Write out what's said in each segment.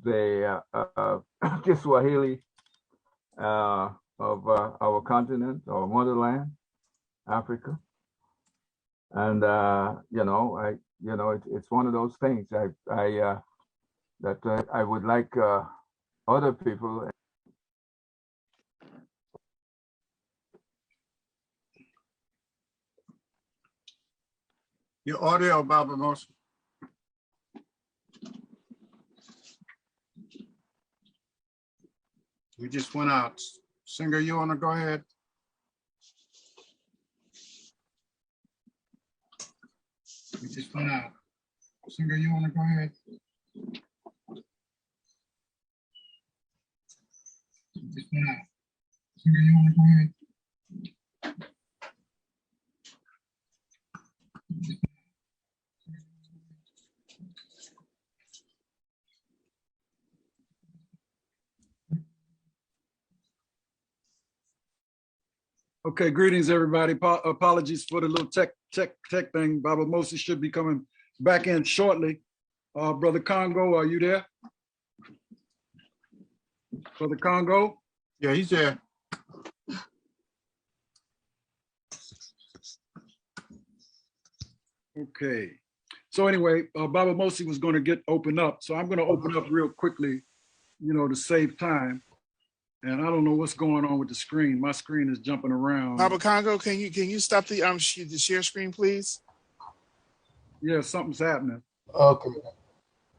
the Kiswahili of our continent, our motherland, Africa. And it's one of those things that I would like other people. Your audio, Baba Mosi. We just went out. Singer, you want to go ahead? We just went out. Singer, you want to go ahead? We just went out. Singer, you want to go ahead? Okay, greetings, everybody. Apologies for the little tech thing. Baba Mosi should be coming back in shortly. Brother Congo, are you there? Brother Congo? Yeah, he's there. Okay. So anyway, Baba Mosi was going to open up. So I'm going to open up real quickly, to save time. And I don't know what's going on with the screen. My screen is jumping around. Baba Congo, can you stop the share screen, please? Yeah, something's happening. Okay.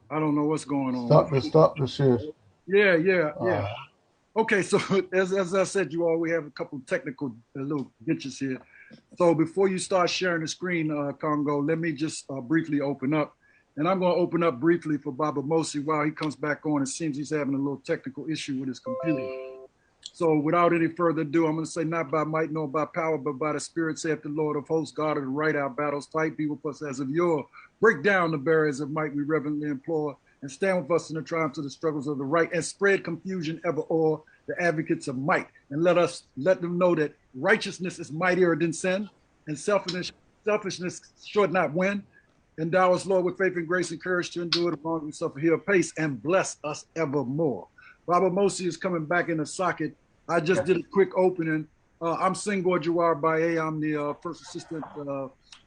I don't know what's going on. Stop the share. Yeah. Okay, so as I said, you all, we have a couple technical little glitches here. So before you start sharing the screen, Congo, let me just briefly open up. And I'm going to open up briefly for Baba Mosi while he comes back on. It seems he's having a little technical issue with his computer. So without any further ado, I'm going to say, not by might nor by power, but by the Spirit, saith the Lord of hosts, God of the right, our battles fight, be with us as of yore. Break down the barriers of might, we reverently implore, and stand with us in the triumphs of the struggles of the right, and spread confusion ever o'er the advocates of might. And let them know that righteousness is mightier than sin, and selfishness should not win. Endow us, Lord, with faith and grace and courage to endure it long we suffer here apace, and bless us evermore. Baba Mosi is coming back in the socket. I just did a quick opening. I'm Senghor Jawar Baye. I'm the First Assistant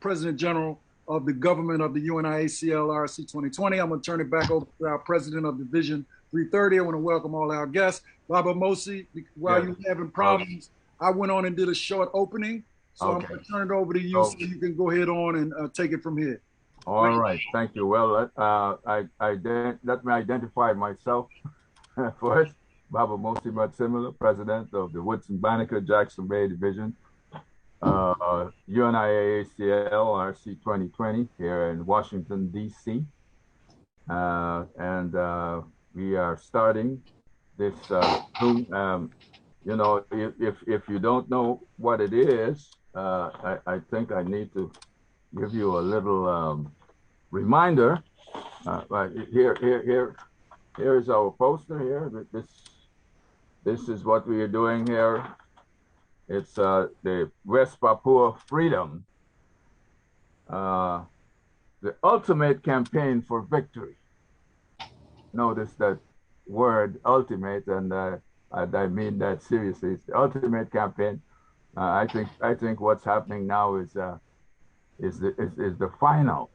President General of the government of the UNIACL RC 2020. I'm going to turn it back over to our President of Division 330. I want to welcome all our guests. Baba Mosi, while you're having problems, I went on and did a short opening. So I'm going to turn it over to you so you can go ahead on and take it from here. All right, thank you. Well, let me identify myself first. Baba Mosi Matsimula, President of the Woodson Banneker Jackson Bay Division, UNIACL RC 2020 here in Washington, D.C. And we are starting this Zoom. If you don't know what it is, I think I need to give you a little reminder. Here is our poster here. This is what we are doing here. It's the West Papua Freedom, the ultimate campaign for victory. Notice that word ultimate, and I mean that seriously. It's the ultimate campaign. I think what's happening now is the final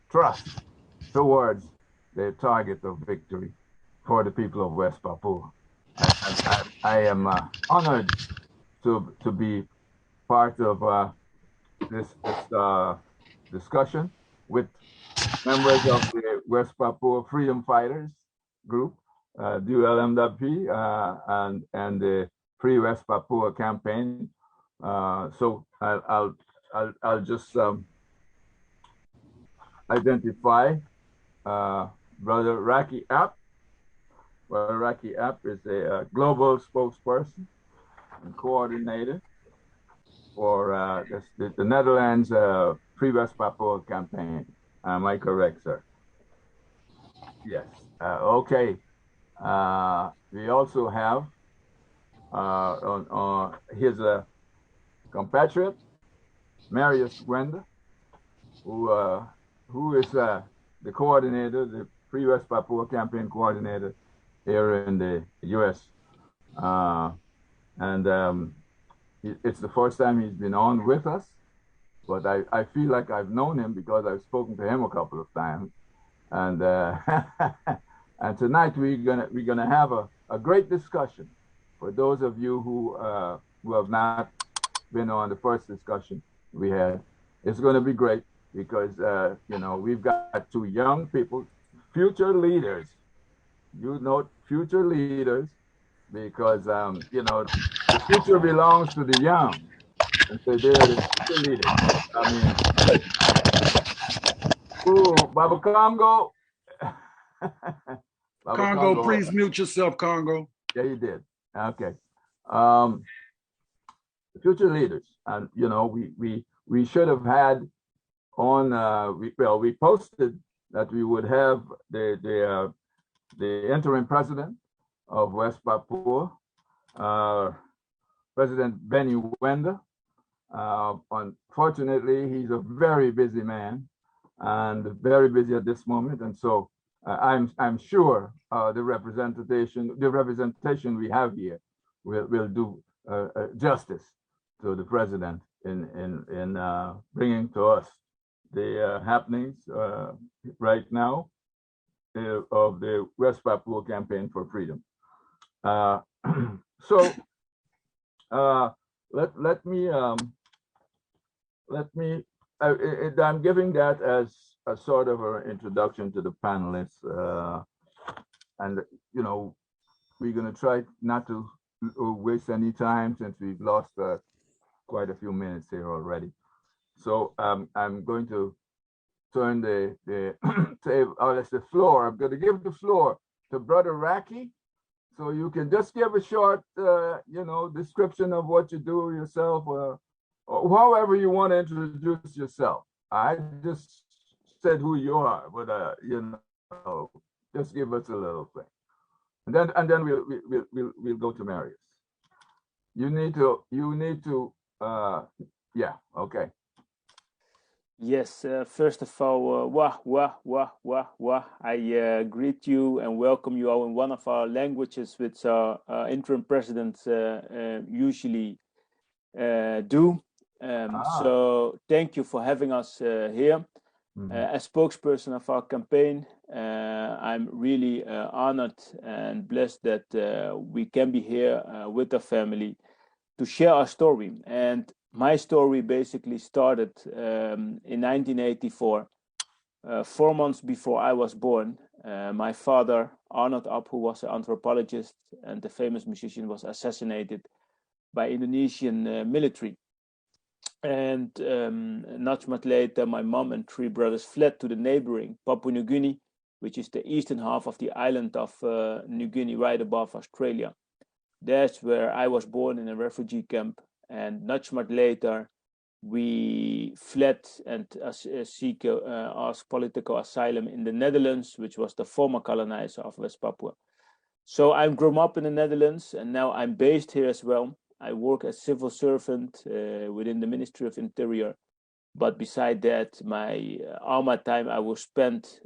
thrust towards the target of victory for the people of West Papua. I am honored to be part of this discussion with members of the West Papua Freedom Fighters group, DULMWP, and the Free West Papua campaign. So I'll just identify Brother Raki App. Brother Raki App is a global spokesperson and coordinator for the Netherlands Free West Papua campaign. Am I correct, sir? Yes. Okay. We also have his compatriot, Marius Gwenda, who is the coordinator, the Free West Papua campaign coordinator here in the U.S. It's the first time he's been on with us, but I feel like I've known him because I've spoken to him a couple of times. And and tonight we're gonna have a great discussion. For those of you who have not been on the first discussion we had, it's going to be great because you know, we've got two young people, future leaders. You know, future leaders, because you know, the future belongs to the young, and so they're the future leaders. I mean, ooh, Baba Congo. Baba Congo, please mute yourself, Congo. Yeah, you did. Okay. Future leaders, and you know, we should have had on. We posted that we would have the interim president of West Papua, President Benny Wenda. Unfortunately, he's a very busy man, and very busy at this moment, and so I'm sure the representation we have here will do justice to the president in bringing to us the happenings right now of the West Papua Campaign for Freedom. So let me I'm giving that as a sort of an introduction to the panelists, and you know, we're going to try not to waste any time since we've lost quite a few minutes here already. So I'm going to turn the floor. I'm going to give the floor to Brother Raki, so you can just give a short, you know, description of what you do yourself, or however you want to introduce yourself. I just said who you are, but you know, just give us a little thing, and then we'll go to Marius. You need to yeah, okay. Yes, first of all, I greet you and welcome you all in one of our languages, which our interim presidents usually do. So thank you for having us here. As spokesperson of our campaign, I'm really honored and blessed that we can be here with our family to share our story. And my story basically started in 1984, 4 months before I was born. My father, Arnold Ab, who was an anthropologist and a famous musician, was assassinated by Indonesian military. And not much later, my mom and 3 brothers fled to the neighboring Papua New Guinea, which is the eastern half of the island of New Guinea, right above Australia. That's where I was born, in a refugee camp. And not much later, we fled and asked political asylum in the Netherlands, which was the former colonizer of West Papua. So I'm grown up in the Netherlands, and now I'm based here as well. I work as civil servant within the Ministry of Interior. But beside that, all my time I will spend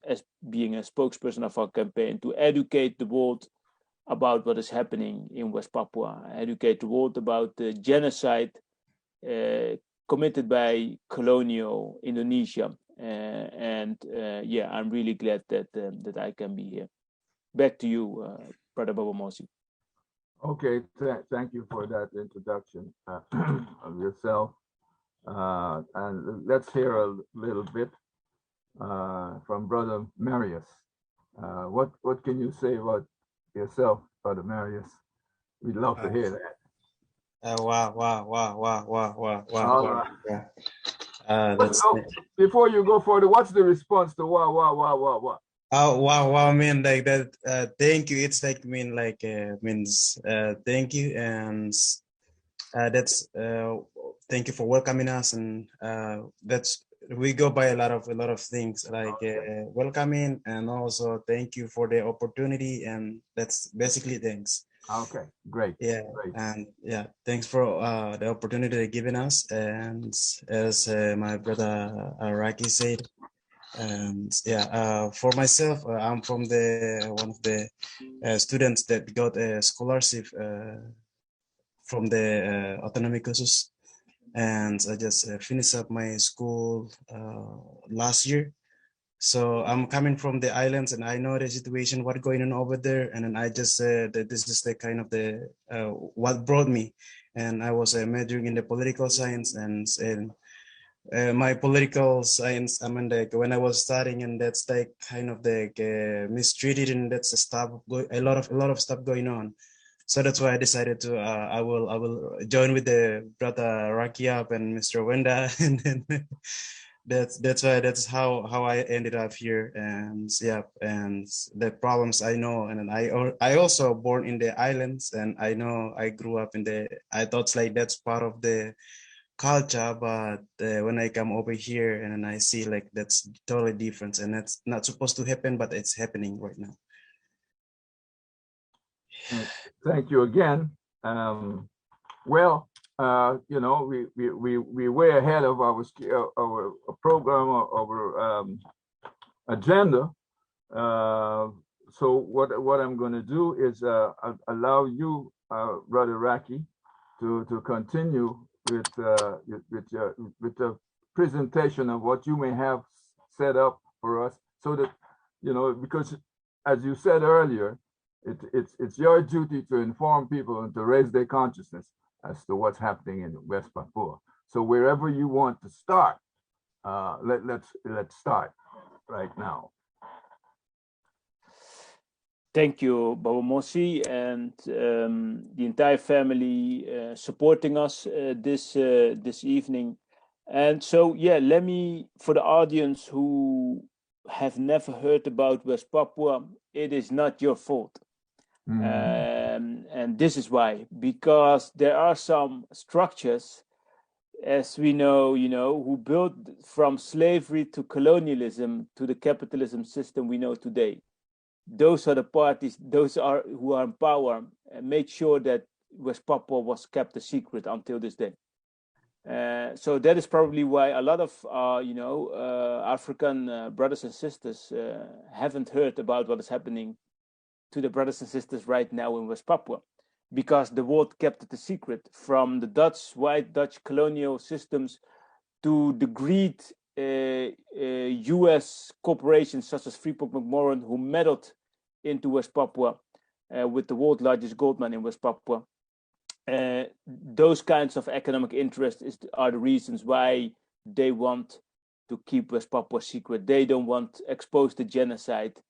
as being a spokesperson of our campaign to educate the world about what is happening in West Papua, educate the world about the genocide committed by colonial Indonesia. Yeah, I'm really glad that I can be here. Back to you, Brother Bobo Mosi. Okay, thank you for that introduction of yourself. And let's hear a little bit from Brother Marius. What can you say about yourself, Brother Marius? We'd love to hear that. Wow. Before you go further, what's the response to wow? Oh, wow, man, like that. Thank you. It's like means thank you, and that's thank you for welcoming us, and that's we go by a lot of things like welcoming, and also thank you for the opportunity, and that's basically thanks. Okay, great. Yeah, great. And yeah, thanks for the opportunity they're giving us, and as my brother Raki said, And yeah, for myself, I'm from the one of the students that got a scholarship from the autonomic courses, and I just finished up my school last year. So I'm coming from the islands, and I know the situation, what going on over there, and then I just said that this is the kind of the what brought me, and I was majoring in the political science, and my political science, I mean, like when I was studying, and that's like kind of the mistreated, and that's the stuff a lot of stuff going on. So that's why I decided to I will join with the brother Rakiab and Mr. Wenda, and then that's how I ended up here. And yeah, and the problems I know, and I also born in the islands, and I know I grew up in the, I thought like that's part of the culture, but when I come over here and then I see like that's totally different, and that's not supposed to happen, but it's happening right now. Thank you again. Well, you know, we way ahead of our program, our agenda. So what I'm going to do is allow you, Brother Raki, to continue with the presentation of what you may have set up for us, so that, you know, because as you said earlier, it's your duty to inform people and to raise their consciousness as to what's happening in West Papua. So wherever you want to start, let's start right now. Thank you, Baba Mosi, and the entire family supporting us this evening. And so, yeah, let me, for the audience who have never heard about West Papua, it is not your fault. And this is why, because there are some structures, as we know, you know, who built from slavery to colonialism to the capitalism system we know today. Those are the parties, those are who are in power, and made sure that West Papua was kept a secret until this day. So that is probably why a lot of African brothers and sisters haven't heard about what is happening to the brothers and sisters right now in West Papua, because the world kept it a secret, from the white Dutch colonial systems to the greed US corporations such as Freeport-McMoRan, who meddled into West Papua with the world's largest gold mine in West Papua. Those kinds of economic interests are the reasons why they want to keep West Papua secret. They don't want to expose the genocide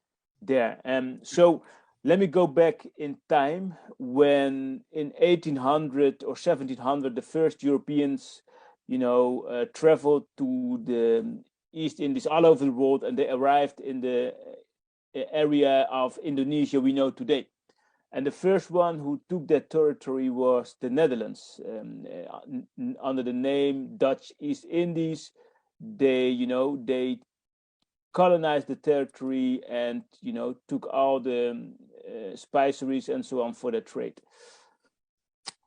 there. So let me go back in time, when in 1800 or 1700 the first Europeans, traveled to the East Indies all over the world, and they arrived in the area of Indonesia we know today. And the first one who took that territory was the Netherlands, under the name Dutch East Indies. They colonized the territory and took all the spiceries and so on for their trade.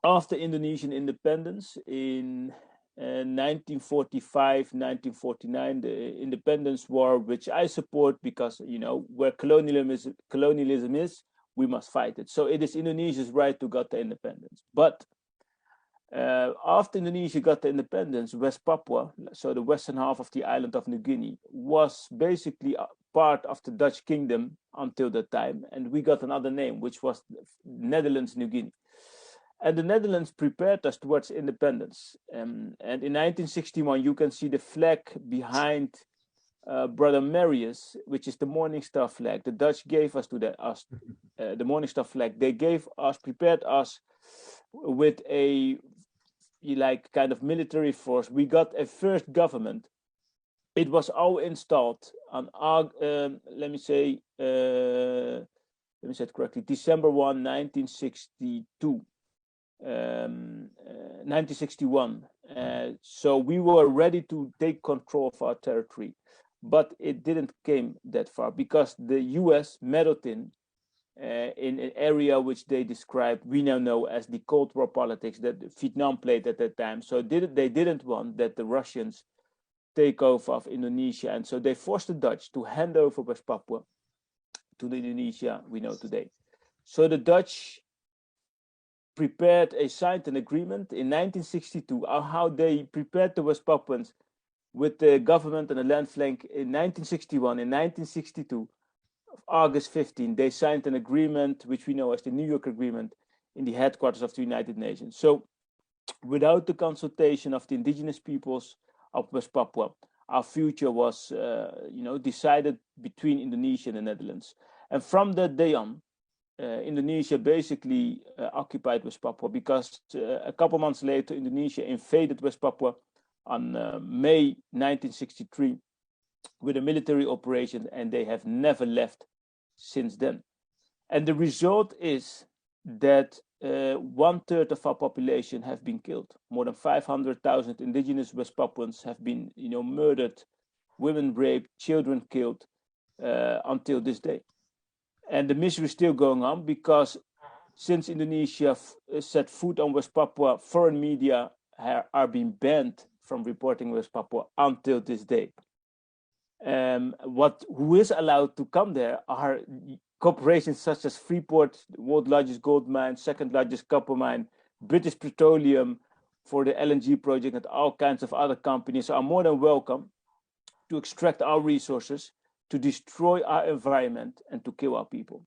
After Indonesian independence in 1945, 1949, the independence war, which I support, because where colonialism is, we must fight it. So it is Indonesia's right to get the independence. But after Indonesia got the independence, West Papua, so the western half of the island of New Guinea, was basically part of the Dutch kingdom until that time. And we got another name, which was Netherlands, New Guinea. And the Netherlands prepared us towards independence. And in 1961, you can see the flag behind Brother Marius, which is the Morning Star flag. The Dutch gave us the Morning Star flag. They prepared us with a kind of military force. We got a first government. It was all installed on let me say it correctly, December 1, 1962. 1961. So we were ready to take control of our territory, but it didn't came that far, because the US meddled in an area which they described, we now know as the Cold War politics that Vietnam played at that time. So they didn't want that the Russians takeover of Indonesia. And so they forced the Dutch to hand over West Papua to the Indonesia we know today. So the Dutch signed an agreement in 1962 on how they prepared the West Papuans with the government and the land flank in 1961. In 1962, August 15, they signed an agreement which we know as the New York Agreement in the headquarters of the United Nations. So without the consultation of the indigenous peoples of West Papua, our future was decided between Indonesia and the Netherlands. And from that day on, Indonesia basically occupied West Papua, because a couple months later, Indonesia invaded West Papua on May 1963 with a military operation, and they have never left since then. And the result is that 1/3 of our population have been killed. More than 500,000 indigenous West Papuans have been, murdered, women raped, children killed until this day. And the misery is still going on, because since Indonesia set foot on West Papua, foreign media are being banned from reporting West Papua until this day. Who is allowed to come there are corporations such as Freeport, the world's largest gold mine, second largest copper mine, British Petroleum for the LNG project, and all kinds of other companies are more than welcome to extract our resources, to destroy our environment, and to kill our people.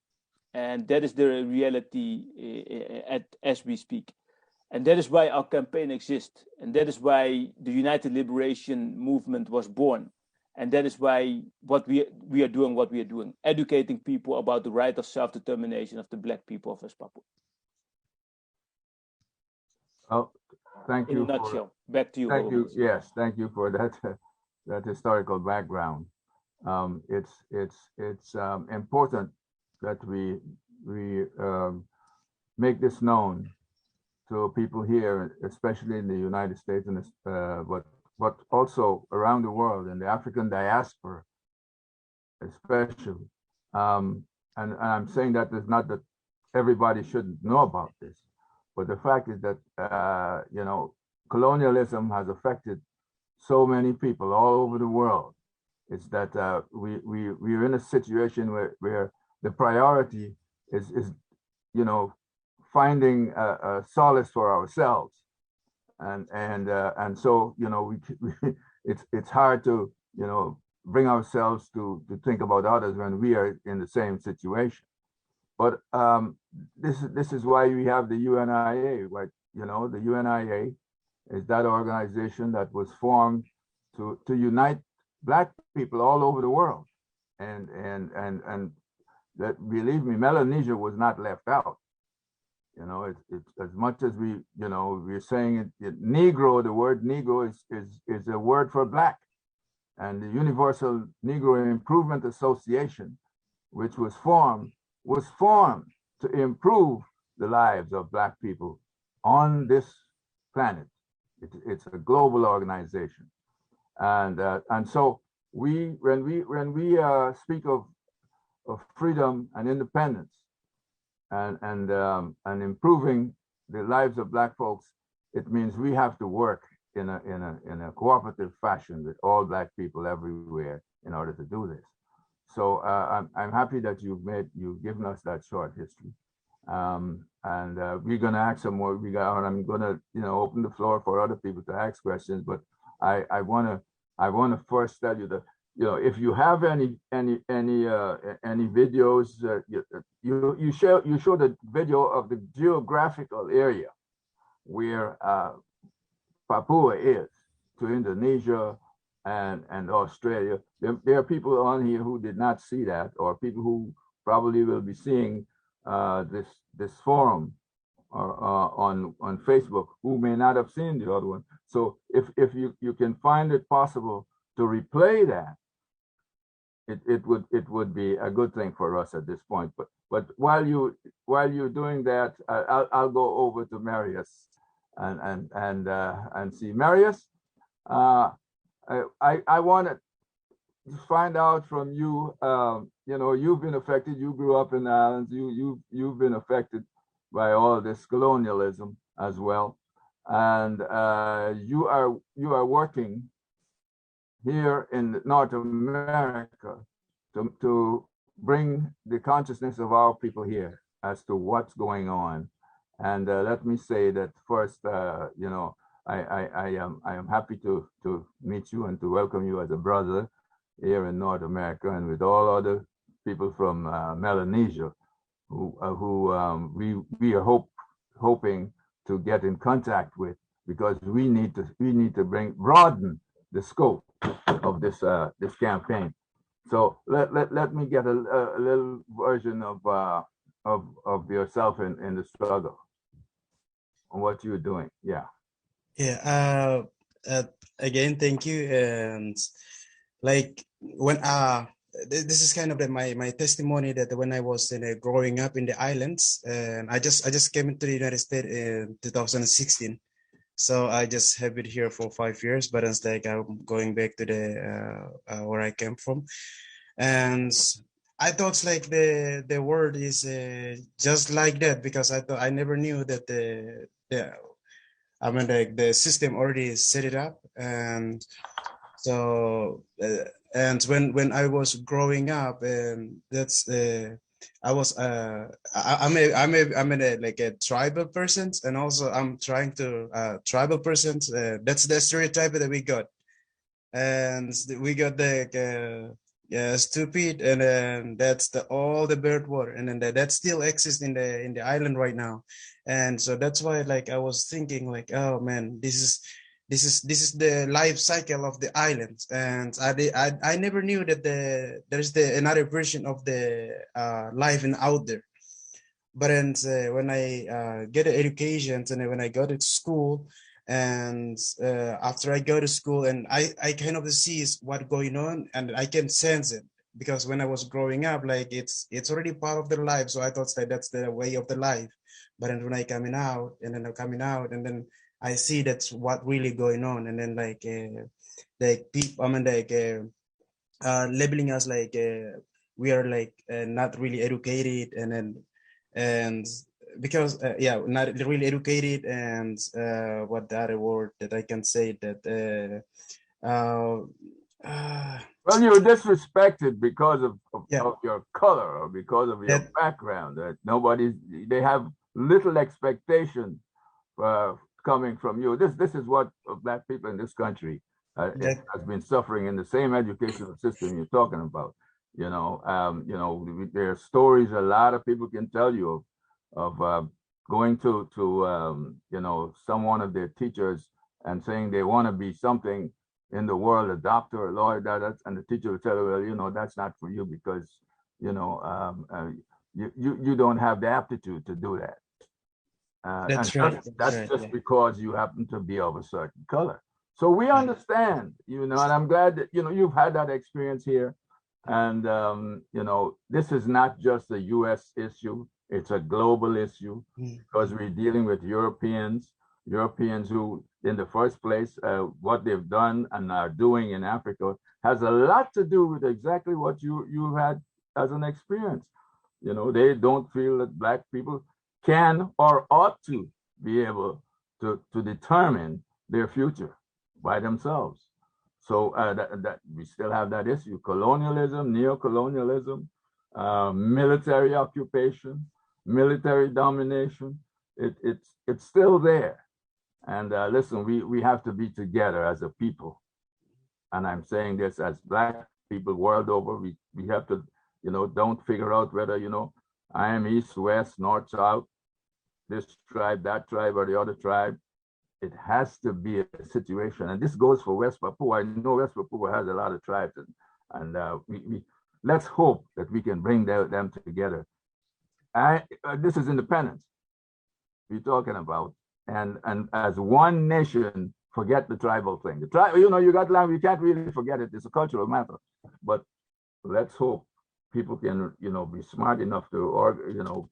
And that is the reality as we speak. And that is why our campaign exists. And that is why the United Liberation Movement was born. And that is why we are doing, educating people about the right of self-determination of the Black people of West Papua. Oh, thank you. In a nutshell, back to you. Thank you. Yes, thank you for that historical background. It's important that we make this known to people here, especially in the United States, and but also around the world, in the African diaspora, especially. And I'm saying that is not that everybody shouldn't know about this, but the fact is that colonialism has affected so many people all over the world. It's that we're in a situation where the priority is finding a solace for ourselves, and so it's hard to bring ourselves to think about others when we are in the same situation. But this is why we have the UNIA. Right? The UNIA is that organization that was formed to unite Black people all over the world, and that, believe me, Melanesia was not left out. It's as much as we're saying it, Negro. The word Negro is a word for Black, and the Universal Negro Improvement Association, which was formed to improve the lives of Black people on this planet. It's a global organization, and so when we speak of freedom and independence and improving the lives of Black folks, it means we have to work in a cooperative fashion with all Black people everywhere in order to do this. So I'm happy that you've given us that short history, and we're going to ask some more. I'm going to open the floor for other people to ask questions, but I want to first tell you that if you have any videos, you show the video of the geographical area where Papua is to Indonesia and Australia. There are people on here who did not see that, or people who probably will be seeing this forum on Facebook who may not have seen the other one. So if you can find it possible to replay that, it would be a good thing for us at this point. But while you're doing that, I'll go over to Marius and see Marius. I want to find out from you. You've been affected. You grew up in the islands. You've been affected by all this colonialism as well, and you are working here in North America to bring the consciousness of our people here as to what's going on. And let me say that first, you know, I am happy to meet you and to welcome you as a brother here in North America, and with all other people from Melanesia who we are hoping to get in contact with, because we need to broaden the scope of this campaign. So let me get a little version of yourself in the struggle and what you're doing. Yeah. Yeah. Again, thank you. And like when this is kind of my testimony that when I was growing up in the islands, and I just came into the United States in 2016. So I just have been here for 5 years, but it's like I'm going back to the where I came from, and I thought like the world is just like that, because I never knew that the system already set it up. And so and when I was growing up, and that's I was I'm a like a tribal person, and also I'm trying to tribal person. That's the stereotype that we got, and we got the stupid, and then that's all the bird water, and then that still exists in the island right now. And so that's why like I was thinking like, oh man, this is the life cycle of the islands. And I never knew that there's another version of the life out there. But then when I get an education, and when I go to school, and after I go to school, and I kind of see what's going on, and I can sense it, because when I was growing up, like it's already part of their life. So I thought that that's the way of the life. But then when I'm coming out, and then I see that's what really going on. And then like people, I mean like labeling us like we are like not really educated, and because not really educated, and what the other word that I can say that well, you're disrespected because of yeah, your color or because of your background. That they have little expectation coming from you. This is what Black people in this country has been suffering in the same educational system you're talking about. You know, there are stories a lot of people can tell you of going to you know, some one of their teachers and saying they want to be something in the world, a doctor, a lawyer, and the teacher will tell you, well, you know, that's not for you, because you know you don't have the aptitude to do that. that's right. That's just because you happen to be of a certain color. So we understand, you know, and I'm glad that, you know, you've had that experience here. And, you know, this is not just a US issue, it's a global issue, because we're dealing with Europeans who, in the first place, what they've done and are doing in Africa has a lot to do with exactly what you had as an experience. You know, they don't feel that Black people can or ought to be able to determine their future by themselves. So that we still have that issue: colonialism, neo-colonialism, military occupation, military domination. It's still there. And listen, we have to be together as a people. And I'm saying this as Black people world over. We have to, you know, don't figure out whether, you know, I am East, West, North, South, this tribe, that tribe, or the other tribe. It has to be a situation, and this goes for West Papua. I know West Papua has a lot of tribes, and we let's hope that we can bring them together. This is independence we're talking about, and as one nation, forget the tribal thing. The tribe, you know, you got land, you can't really forget it. It's a cultural matter, but let's hope people can, you know, be smart enough to, or you know,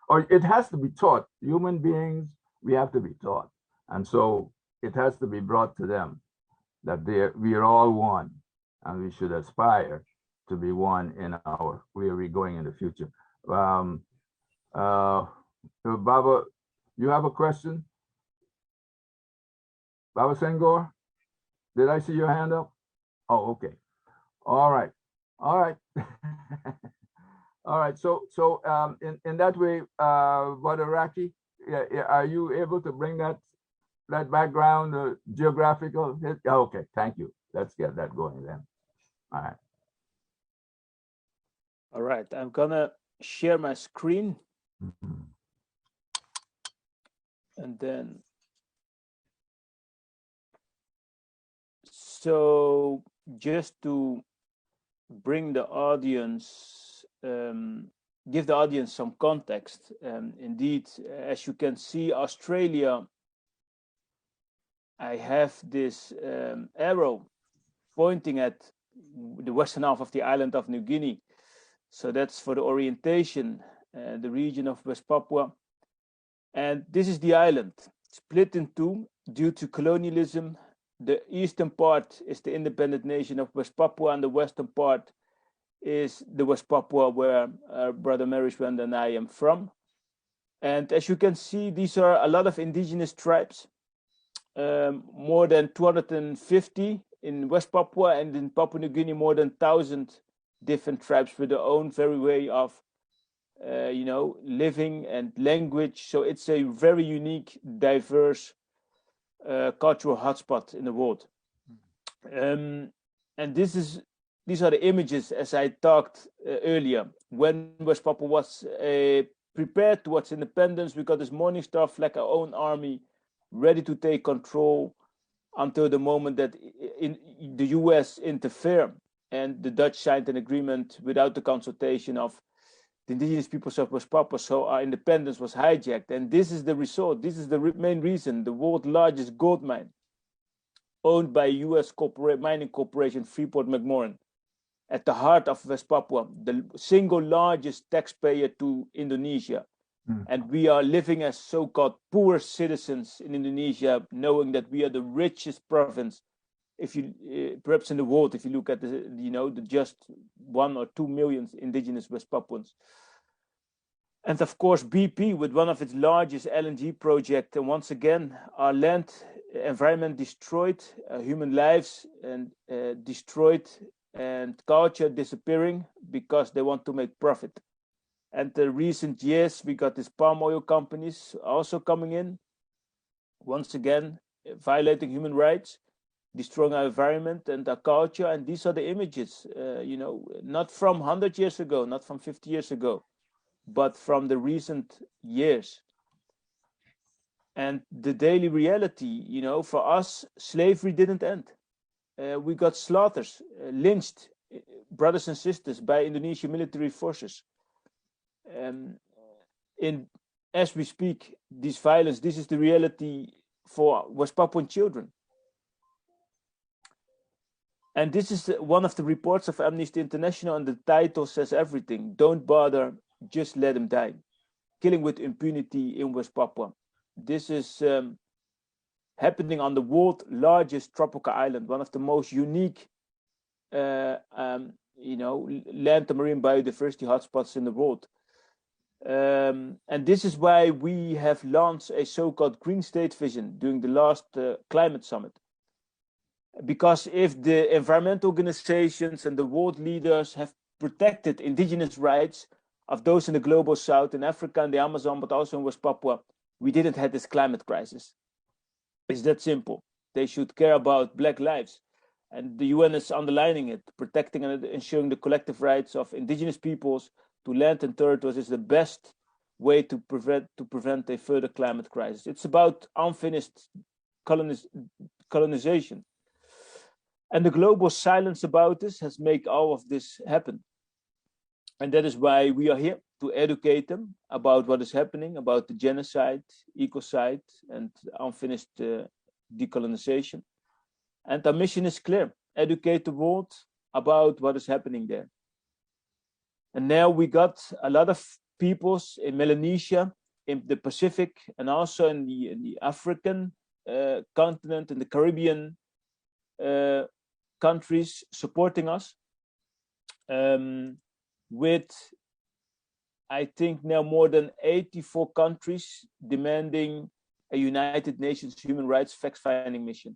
or it has to be taught. Human beings, we have to be taught. And so it has to be brought to them that we are all one, and we should aspire to be one in where we're going in the future. Baba, you have a question? Baba Senghor, did I see your hand up? Oh, okay. All right. All right. All right. So in that way, Brother Raki, are you able to bring that background, geographical? Okay. Thank you. Let's get that going then. All right. All right. I'm gonna share my screen, and then so just to bring the audience, give the audience some context. Indeed, as you can see, Australia, I have this arrow pointing at the western half of the island of New Guinea. So that's for the orientation, the region of West Papua. And this is the island, split in two due to colonialism. The eastern part is the independent nation of West Papua, and the western part is the West Papua, where Brother Merishwand and I am from. And as you can see, these are a lot of indigenous tribes, more than 250 in West Papua, and in Papua New Guinea, more than 1,000 different tribes with their own very way of living and language. So it's a very unique, diverse cultural hotspot in the world. And these are the images, as I talked earlier. When West Papua was prepared towards independence, we got this Morning Star flag, our own army, ready to take control until the moment that the US interfered and the Dutch signed an agreement without the consultation of the indigenous peoples of West Papua. So our independence was hijacked. And this is the result. This is the main reason. The world's largest gold mine, owned by US mining corporation Freeport-McMoRan, at the heart of West Papua, the single largest taxpayer to Indonesia. And we are living as so-called poor citizens in Indonesia, knowing that we are the richest province, if you perhaps in the world, if you look at the just 1 or 2 million indigenous West Papuans. And of course, BP with one of its largest LNG projects, and once again, our land, environment destroyed, human lives and destroyed, and culture disappearing because they want to make profit. And the recent years, we got these palm oil companies also coming in, once again, violating human rights, destroying our environment and our culture. And these are the images, not from 100 years ago, not from 50 years ago, but from the recent years. And the daily reality, for us, slavery didn't end. We got slaughters, lynched brothers and sisters by Indonesian military forces. As we speak, this violence, this is the reality for West Papuan children. And this is one of the reports of Amnesty International, and the title says everything. Don't bother, just let them die. Killing with impunity in West Papua. This is happening on the world's largest tropical island, one of the most unique land and marine biodiversity hotspots in the world. And this is why we have launched a so-called Green State Vision during the last climate summit. Because if the environmental organizations and the world leaders have protected indigenous rights of those in the global south, in Africa and the Amazon, but also in West Papua, we didn't have this climate crisis. It's that simple. They should care about Black lives. And the UN is underlining it. Protecting and ensuring the collective rights of indigenous peoples to land and territories is the best way to prevent a further climate crisis. It's about unfinished colonization. And the global silence about this has made all of this happen. And that is why we are here, to educate them about what is happening, about the genocide, ecocide, and unfinished decolonization. And our mission is clear: educate the world about what is happening there. And now we got a lot of peoples in Melanesia, in the Pacific, and also in the African continent, in the Caribbean countries supporting us, with, I think, now more than 84 countries demanding a United Nations human rights fact-finding mission.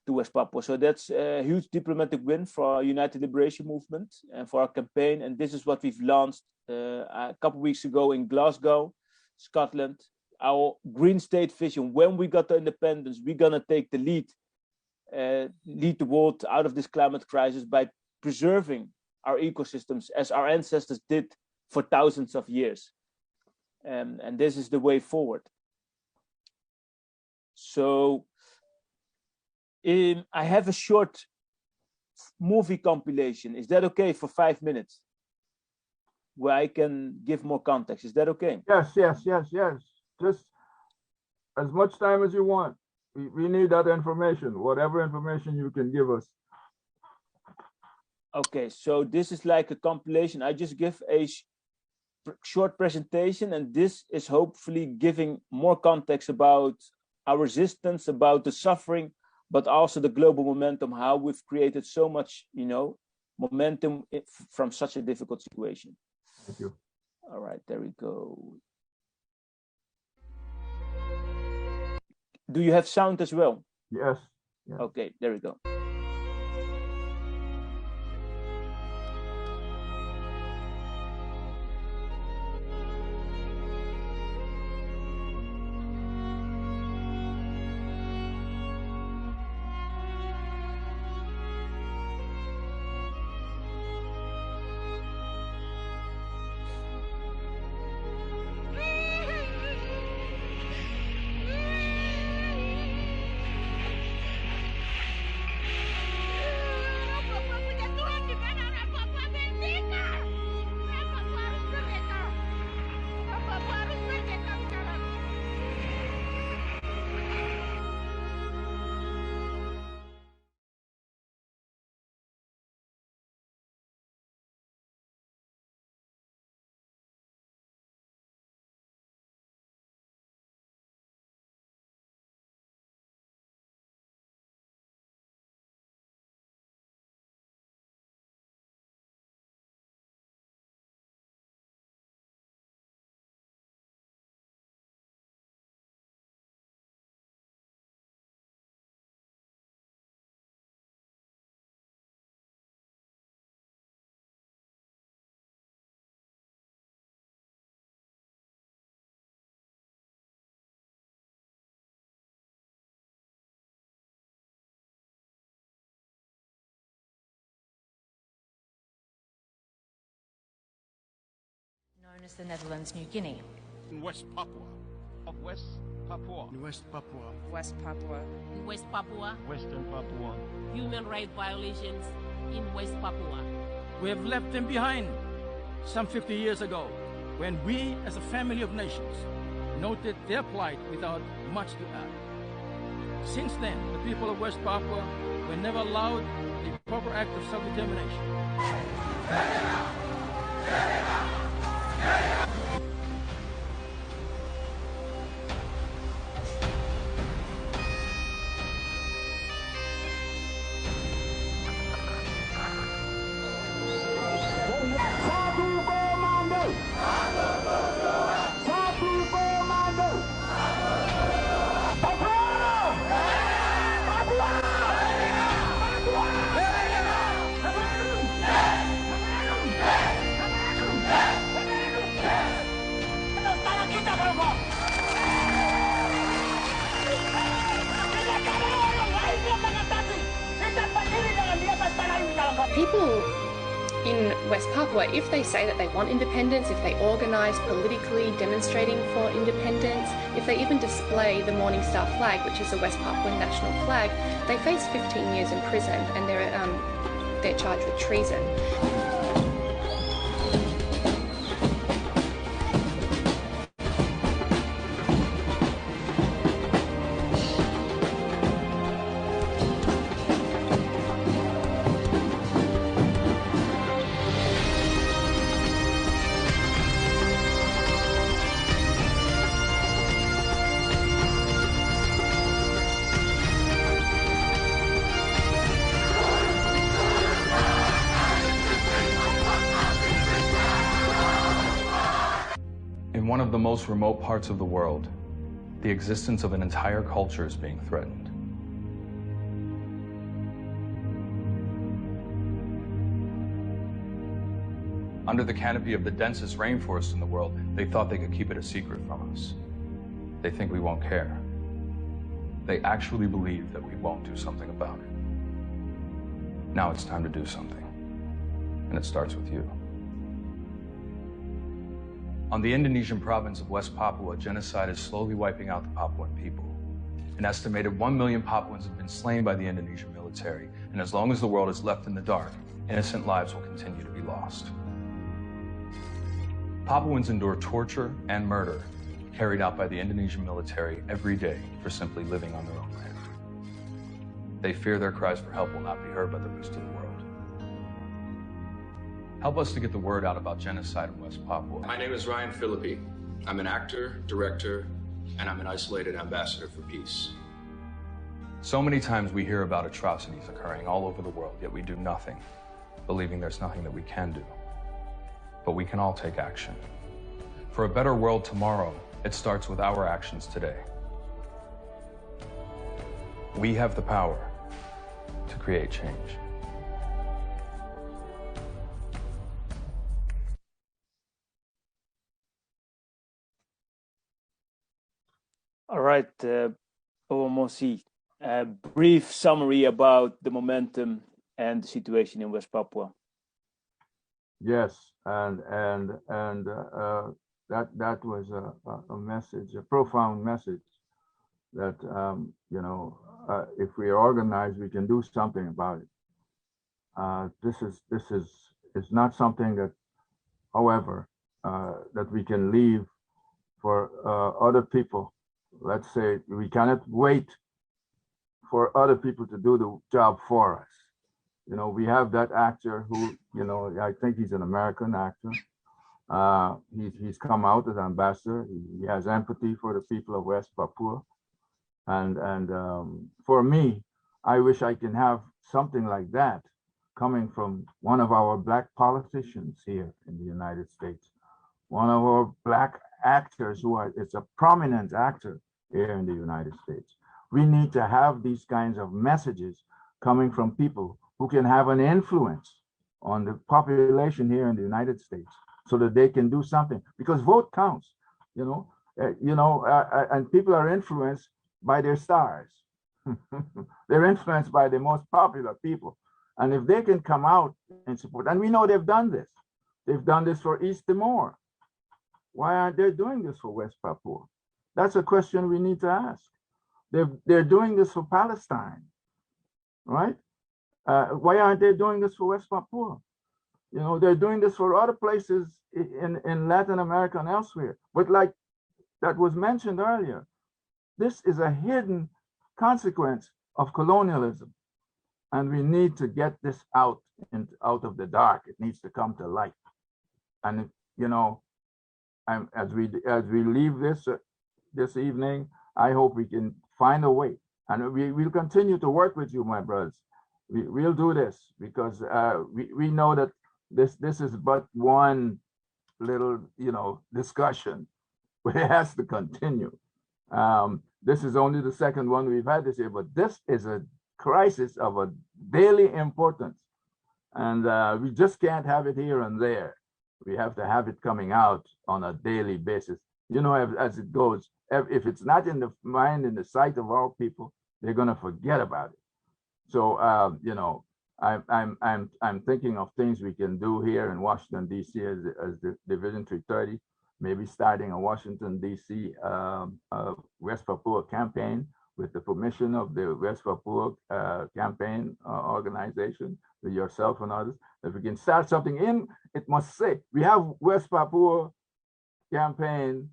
to West Papua. So that's a huge diplomatic win for our United Liberation Movement and for our campaign. And this is what we've launched a couple of weeks ago in Glasgow, Scotland. Our Green State vision: when we got the independence, we're gonna take the lead the world out of this climate crisis by preserving our ecosystems as our ancestors did for thousands of years. And this is the way forward. So I have a short movie compilation. Is that okay for 5 minutes? Where I can give more context. Is that okay? Yes. Just as much time as you want. We need that information, whatever information you can give us. Okay, so this is like a compilation. I just give a short presentation, and this is hopefully giving more context about our resistance, about the suffering, but also the global momentum, how we've created so much, momentum from such a difficult situation. Thank you. All right, there we go. Do you have sound as well? Yes. Okay, there we go. Known as the Netherlands New Guinea. In West Papua. West Papua. In West Papua. West Papua. In West Papua. Western Papua. Human rights violations in West Papua. We have left them behind some 50 years ago, when we, as a family of nations, noted their plight without much to add. Since then, the people of West Papua were never allowed a proper act of self-determination. People in West Papua, if they say that they want independence, if they organise politically demonstrating for independence, if they even display the Morning Star flag, which is the West Papuan national flag, they face 15 years in prison, and they're charged with treason. In one of the most remote parts of the world, the existence of an entire culture is being threatened. Under the canopy of the densest rainforest in the world, they thought they could keep it a secret from us. They think we won't care. They actually believe that we won't do something about it. Now it's time to do something. And it starts with you. On the Indonesian province of West Papua, genocide is slowly wiping out the Papuan people. An estimated 1 million Papuans have been slain by the Indonesian military, and as long as the world is left in the dark, innocent lives will continue to be lost. Papuans endure torture and murder carried out by the Indonesian military every day for simply living on their own land. They fear their cries for help will not be heard by the rest of the world. Help us to get the word out about genocide in West Papua. My name is Ryan Philippi. I'm an actor, director, and I'm an isolated ambassador for peace. So many times we hear about atrocities occurring all over the world, yet we do nothing, believing there's nothing that we can do. But we can all take action. For a better world tomorrow, it starts with our actions today. We have the power to create change. All right, Owamosi, a brief summary about the momentum and the situation in West Papua. Yes, and that was a message, a profound message that you know, if we are organized, we can do something about it. This is not something that, however, that we can leave for other people. Let's say we cannot wait for other people to do the job for us. You know, we have that actor who, you know, I think he's an American actor. He's come out as ambassador. He has empathy for the people of West Papua. And for me, I wish I can have something like that coming from one of our Black politicians here in the United States. One of our Black actors who is a prominent actor here in the United States. We need to have these kinds of messages coming from people who can have an influence on the population here in the United States so that they can do something, because vote counts, you know, and people are influenced by their stars. They're influenced by the most popular people. And if they can come out and support, and we know they've done this. They've done this for East Timor. Why aren't they doing this for West Papua? That's a question we need to ask. They're doing this for Palestine, right? Why aren't they doing this for West Papua? You know, they're doing this for other places in Latin America and elsewhere. But like that was mentioned earlier, this is a hidden consequence of colonialism. And we need to get this out of the dark. It needs to come to light. And, you know, as we leave this evening, I hope we can find a way. And we'll continue to work with you, my brothers. We'll do this because we know that this is but one little, you know, discussion, but it has to continue. This is only the second one we've had this year, but this is a crisis of a daily importance. And we just can't have it here and there. We have to have it coming out on a daily basis. You know, as it goes, if it's not in the mind, in the sight of all people, they're going to forget about it. So, you know, I'm thinking of things we can do here in Washington, D.C. as the Division 330, maybe starting a Washington, D.C. West Papua campaign with the permission of the West Papua campaign organization, with yourself and others. If we can start something in, it must say, we have West Papua campaign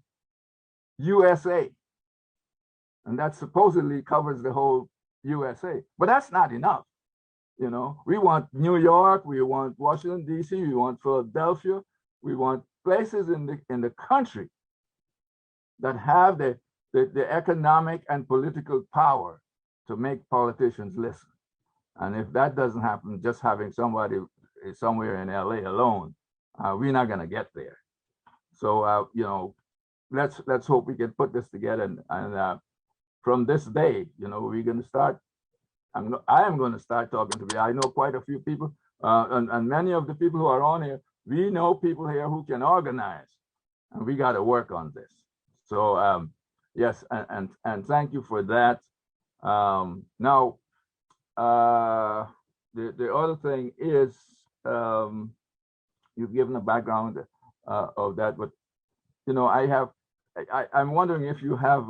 USA, and that supposedly covers the whole USA, but that's not enough. You know, we want New York, we want Washington, D.C., we want Philadelphia, we want places in the country that have the economic and political power to make politicians listen. And if that doesn't happen, just having somebody somewhere in LA alone, we're not going to get there. So, you know, let's hope we can put this together. And from this day, you know, we're going to start. I am going to start talking to people. I know quite a few people, and many of the people who are on here we know people here who can organize, and we got to work on this. So yes, and thank you for that. Now, the other thing is, you've given a background of that, but you know, I'm wondering if you have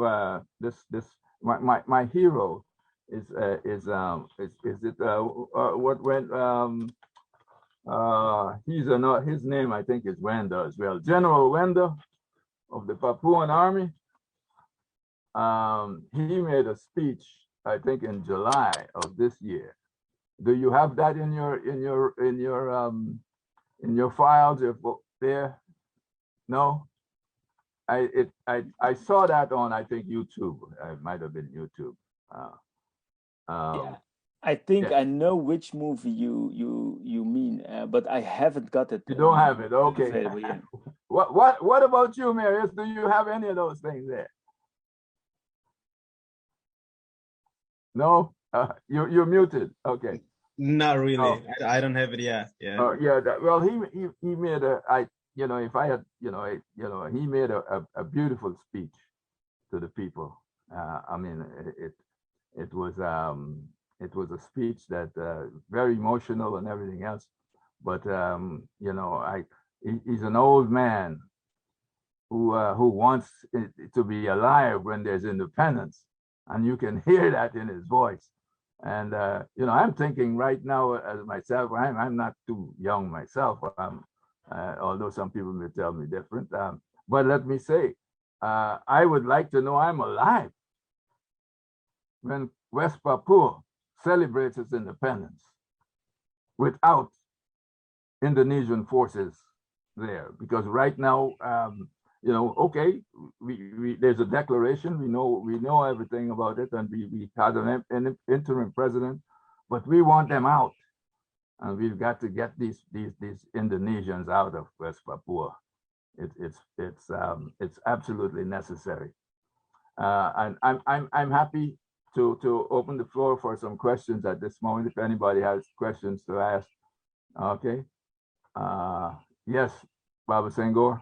my hero is it what went his name I think is Wenda as well, General Wenda of the Papuan Army. He made a speech I think in July of this year. Do you have that in your files if there? No. I saw that on I think YouTube. It might have been YouTube. Yeah, I think yeah. I know which movie you mean, but I haven't got it. You don't have it, okay. Available, yeah. What about you, Marius? Do you have any of those things there? No, you're muted. Okay. Not really. Oh. I don't have it. Yeah. Yeah. Well, he made if I had, he made a beautiful speech to the people. I mean, it was a speech that very emotional and everything else. But he's an old man who wants it to be alive when there's independence, and you can hear that in his voice. And I'm thinking right now as myself, I'm not too young myself. Although some people may tell me different. But let me say, I would like to know I'm alive when West Papua celebrates its independence without Indonesian forces there. Because right now, okay, we there's a declaration, we know everything about it, and we had an interim president, but we want them out. And we've got to get these Indonesians out of West Papua. It's absolutely necessary. And I'm happy to open the floor for some questions at this moment. If anybody has questions to ask, okay. Yes, Baba Senghor.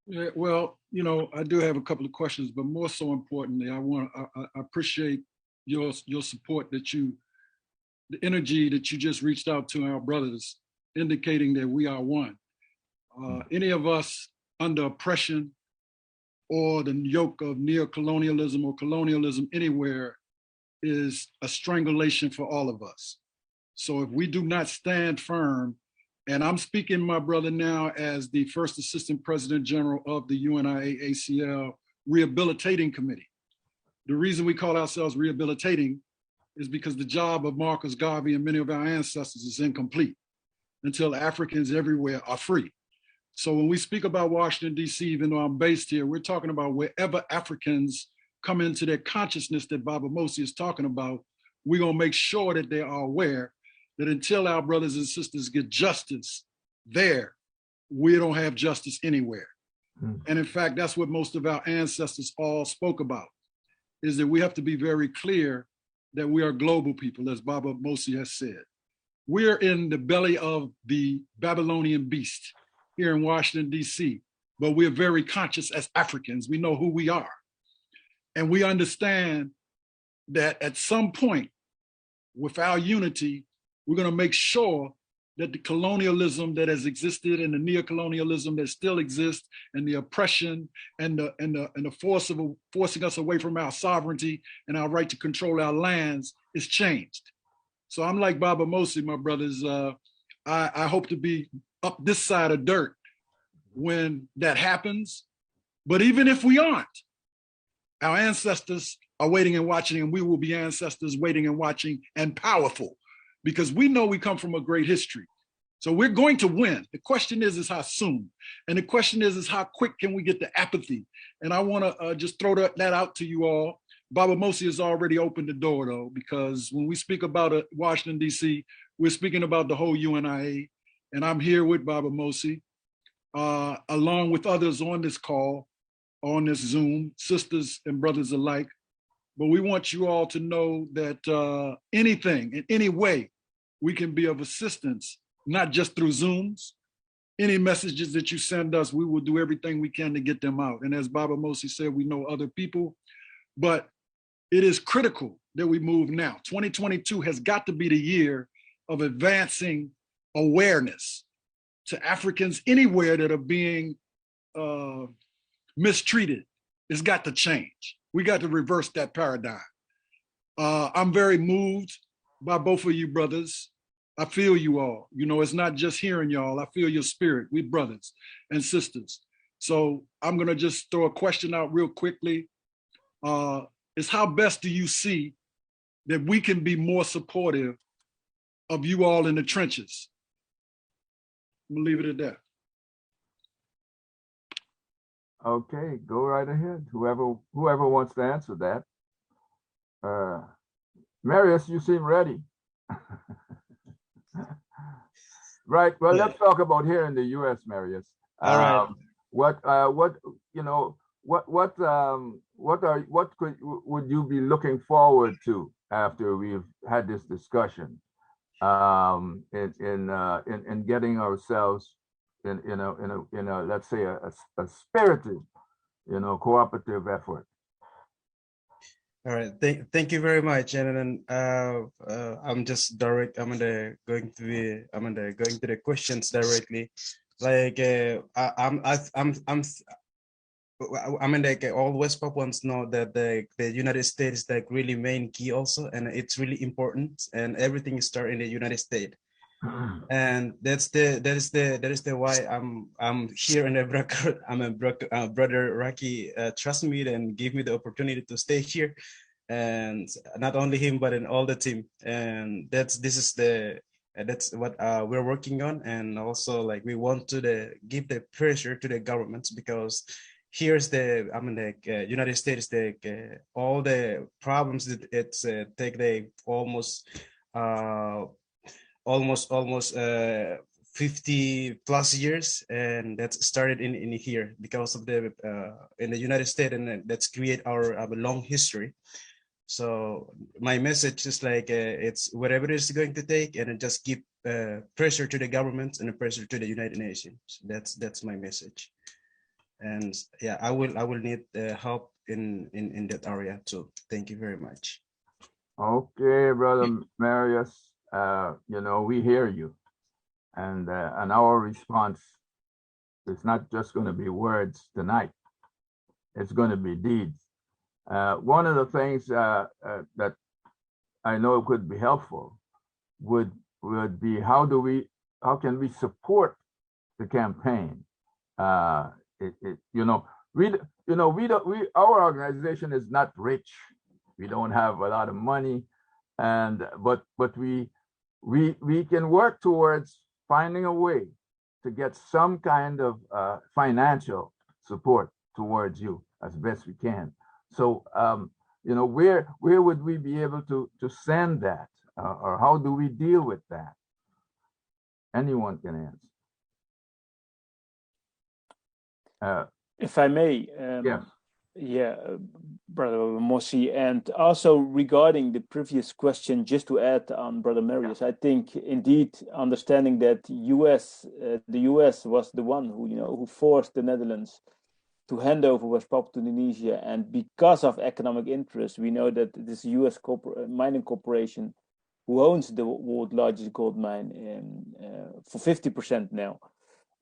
Yeah, well, I do have a couple of questions, but more so importantly, I appreciate your support the energy that you just reached out to our brothers, indicating that we are one. Any of us under oppression or the yoke of neocolonialism or colonialism anywhere is a strangulation for all of us. So if we do not stand firm, and I'm speaking, my brother, now as the First Assistant President General of the UNIA-ACL Rehabilitating Committee. The reason we call ourselves rehabilitating is because the job of Marcus Garvey and many of our ancestors is incomplete until Africans everywhere are free. So when we speak about Washington, D.C., even though I'm based here, we're talking about wherever Africans come into their consciousness that Baba Mosi is talking about, we're gonna make sure that they are aware that until our brothers and sisters get justice there, we don't have justice anywhere. And in fact, that's what most of our ancestors all spoke about, is that we have to be very clear that we are global people, as Baba Mosi has said. We're in the belly of the Babylonian beast here in Washington, D.C., but we're very conscious as Africans. We know who we are. And we understand that at some point, with our unity, we're going to make sure that the colonialism that has existed and the neocolonialism that still exists and the oppression and the force of forcing us away from our sovereignty and our right to control our lands is changed. So I'm like Baba Mosi, my brothers. I hope to be up this side of dirt when that happens. But even if we aren't, our ancestors are waiting and watching, and we will be ancestors waiting and watching and powerful, because we know we come from a great history. So we're going to win. The question is how soon? And the question is how quick can we get the apathy? And I want to just throw that out to you all. Baba Mosi has already opened the door, though, because when we speak about Washington, D.C., we're speaking about the whole UNIA. And I'm here with Baba Mosi, along with others on this call, on this Zoom, sisters and brothers alike. But we want you all to know that anything, in any way, we can be of assistance, not just through Zooms, any messages that you send us, we will do everything we can to get them out. And as Baba Mosi said, we know other people, but it is critical that we move now. 2022 has got to be the year of advancing awareness to Africans anywhere that are being mistreated. It's got to change. We got to reverse that paradigm. I'm very moved by both of you brothers. I feel you all. You know, it's not just hearing y'all. I feel your spirit. We brothers and sisters. So I'm gonna just throw a question out real quickly. Is how best do you see that we can be more supportive of you all in the trenches? I'm gonna leave it at that. Okay, go right ahead. Whoever wants to answer that. Marius, you seem ready. Right. Well, let's talk about here in the U.S., Marius. All right. What would you be looking forward to after we've had this discussion in getting ourselves in a let's say a spirited, cooperative effort? All right, thank you very much. And then I'm just direct. I'm going to the questions directly. Like all West Papuans know that the United States is like really main key also, and it's really important. And everything starts in the United States. And that is the why I'm here in the record. I'm a brother Raki trust me and give me the opportunity to stay here, and not only him but in all the team. And that's what we're working on. And also like we want to give the pressure to the governments, because here's the United States, all the problems that it's take the almost 50 plus years, and that's started in here because of the in the United States, and that's create our long history. So my message is like it's whatever it is going to take, and just give pressure to the government and pressure to the United Nations. That's my message. And yeah, I will need help in that area too. Thank you very much. Okay, brother Marius. We hear you, and our response is not just going to be words tonight. It's going to be deeds. One of the things that I know could be helpful would be how can we support the campaign? Our organization is not rich. We don't have a lot of money, but we can work towards finding a way to get some kind of financial support towards you as best we can. So, where would we be able to send that, or how do we deal with that? Anyone can answer. If I may, yes. Yeah, Brother Mosi, and also regarding the previous question, just to add on Brother Marius, I think indeed understanding that the U.S. was the one who forced the Netherlands to hand over West Papua to Indonesia, and because of economic interest, we know that this U.S. mining corporation who owns the world's largest gold mine for 50% now.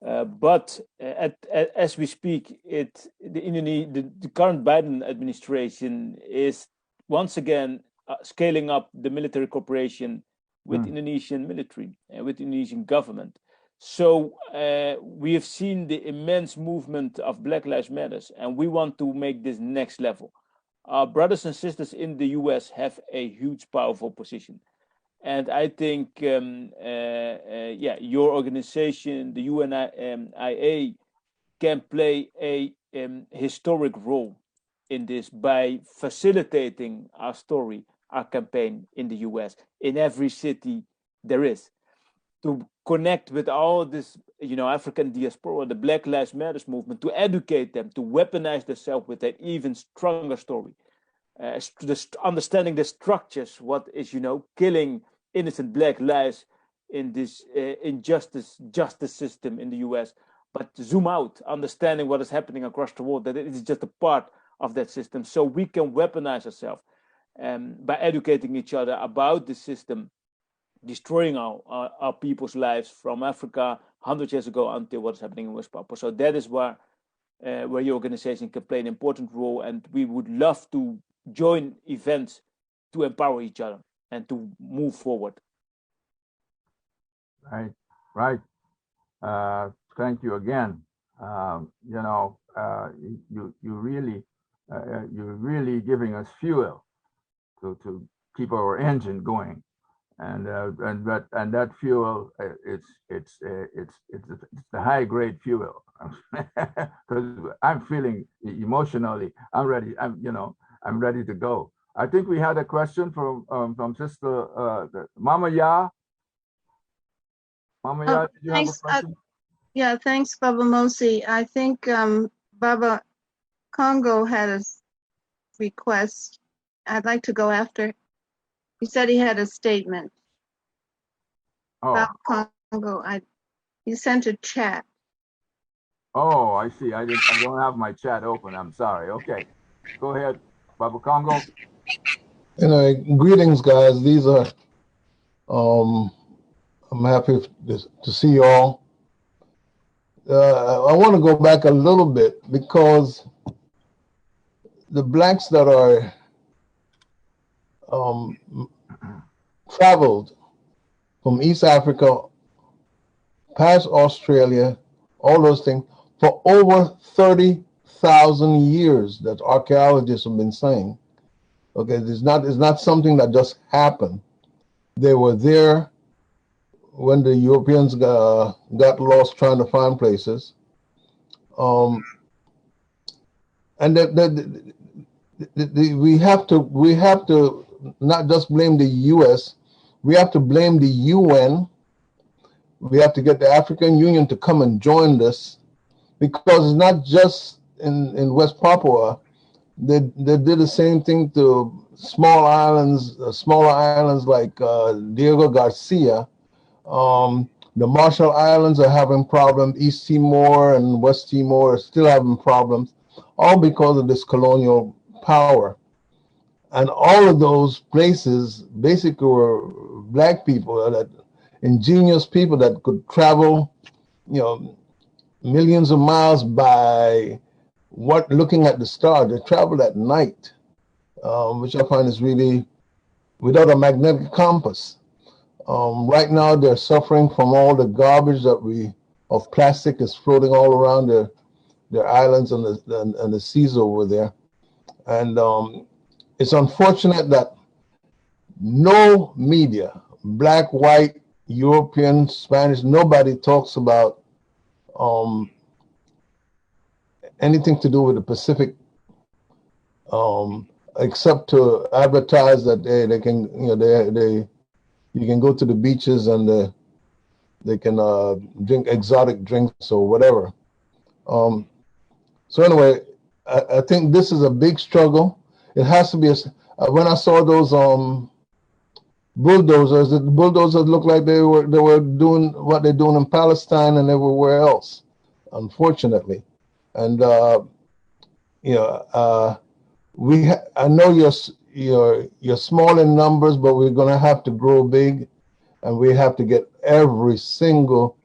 But as we speak, the current Biden administration is once again scaling up the military cooperation with Indonesian military and with Indonesian government. So we have seen the immense movement of Black Lives Matter, and we want to make this next level. Our brothers and sisters in the US have a huge, powerful position. And I think, your organization, the UNIA, can play a historic role in this by facilitating our story, our campaign in the US, in every city there is, to connect with all this, African diaspora, the Black Lives Matter movement, to educate them, to weaponize themselves with an even stronger story. Understanding the structures, what is, killing innocent Black lives in this justice system in the US, but zoom out, understanding what is happening across the world, that it is just a part of that system. So we can weaponize ourselves by educating each other about the system, destroying our people's lives from Africa 100 years ago until what's happening in West Papua. So that is where your organization can play an important role, and we would love to join events to empower each other and to move forward. Right. Thank you again. You're really giving us fuel to keep our engine going, and that fuel, it's the high grade fuel. Because I'm feeling emotionally, I'm ready. I'm ready to go. I think we had a question from Sister Mama Ya. Mama Ya, did you have a question? Yeah, thanks, Baba Mosi. I think Baba Congo had a request. I'd like to go after. He said he had a statement. Oh. Baba Congo, he sent a chat. Oh, I see. I don't have my chat open. I'm sorry. Okay, go ahead, Baba Congo. Greetings, guys. These are. I'm happy to see you all. I want to go back a little bit because the blacks that are traveled from East Africa past Australia, all those things, for over 30,000 years that archaeologists have been saying. Okay, it's not something that just happened. They were there when the Europeans got lost trying to find places. And we have to not just blame the US, we have to blame the UN. We have to get the African Union to come and join this, because it's not just in West Papua. They did the same thing to smaller islands like Diego Garcia. The Marshall Islands are having problems. East Timor and West Timor are still having problems, all because of this colonial power. And all of those places basically were black people, that ingenious people that could travel, millions of miles by looking at the stars. They traveled at night, which I find is really without a magnetic compass. Right now, they're suffering from all the garbage of plastic is floating all around their islands and the seas over there. And it's unfortunate that no media, black, white, European, Spanish, nobody talks about anything to do with the Pacific, except to advertise that they can, you can go to the beaches and they can drink exotic drinks or whatever. So anyway, I think this is a big struggle. It has to be when I saw those bulldozers, the bulldozers looked like they were doing what they're doing in Palestine and everywhere else, unfortunately. And I know you're small in numbers, but we're going to have to grow big, and we have to get every single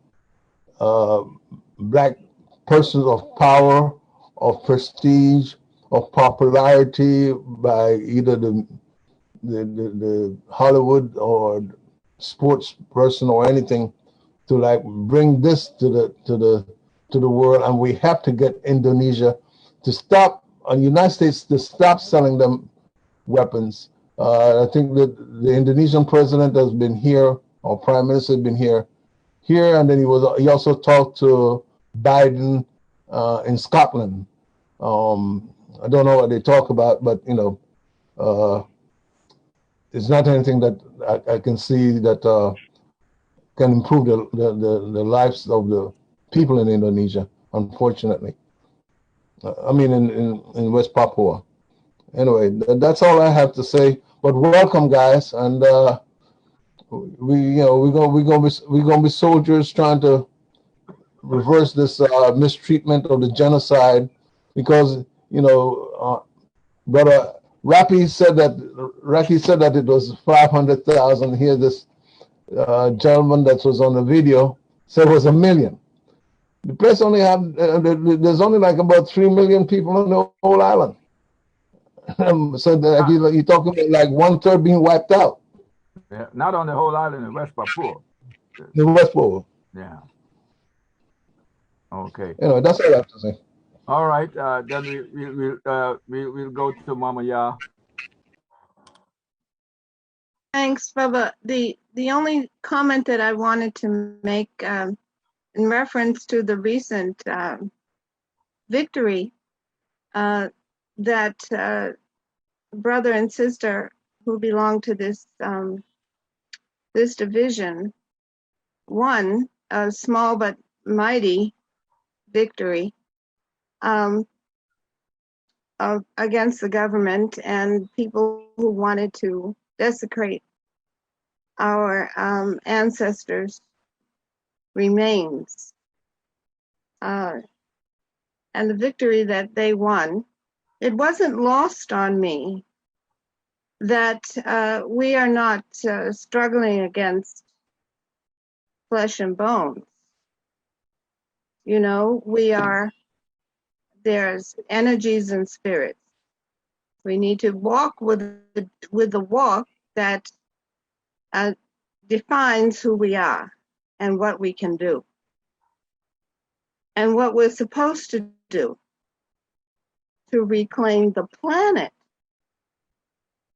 black person of power, of prestige, of popularity by either the Hollywood or sports person or anything to bring this to the world. And we have to get Indonesia to stop, and United States to stop selling them weapons. I think that the Indonesian president has been here, or prime minister has been here, and then he also talked to Biden in Scotland. I don't know what they talk about, but it's not anything that I can see that can improve the lives of the people in Indonesia, unfortunately. I mean, in West Papua. Anyway, that's all I have to say. But welcome, guys, and we're gonna be soldiers trying to reverse this mistreatment of the genocide, because brother Rafi said that it was 500,000. Here, this gentleman that was on the video said it was 1 million. The place only have there's only like about 3 million people on the whole island. So you're talking about like 1/3 being wiped out. Yeah, not on the whole island in West Papua. The West Papua. Yeah. Okay. Anyway, that's all I have to say. All right. Then we'll go to Mama Ya. Thanks, Bubba. The only comment that I wanted to make in reference to the recent victory that brother and sister who belong to this this division won a small but mighty victory against the government and people who wanted to desecrate our ancestors' remains. And the victory that they won, it wasn't lost on me that we are not struggling against flesh and bones. You know, there's energies and spirits. We need to walk with the walk that defines who we are and what we can do and what we're supposed to do to reclaim the planet,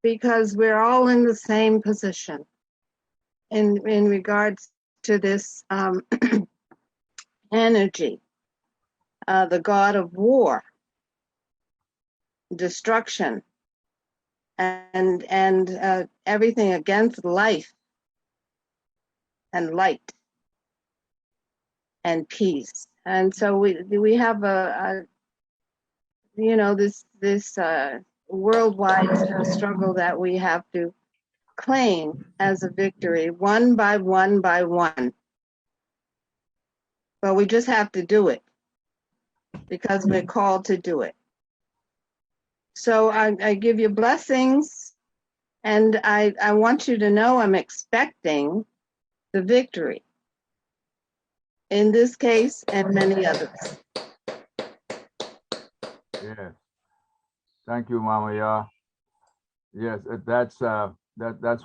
because we're all in the same position in regards to this energy, the god of war, destruction, and everything against life and light and peace. And so we have this worldwide struggle that we have to claim as a victory, one by one by one. But we just have to do it because we're called to do it. So I give you blessings, and I want you to know I'm expecting the victory in this case and many others. Yes. Thank you, Mama Ya. Yes, that's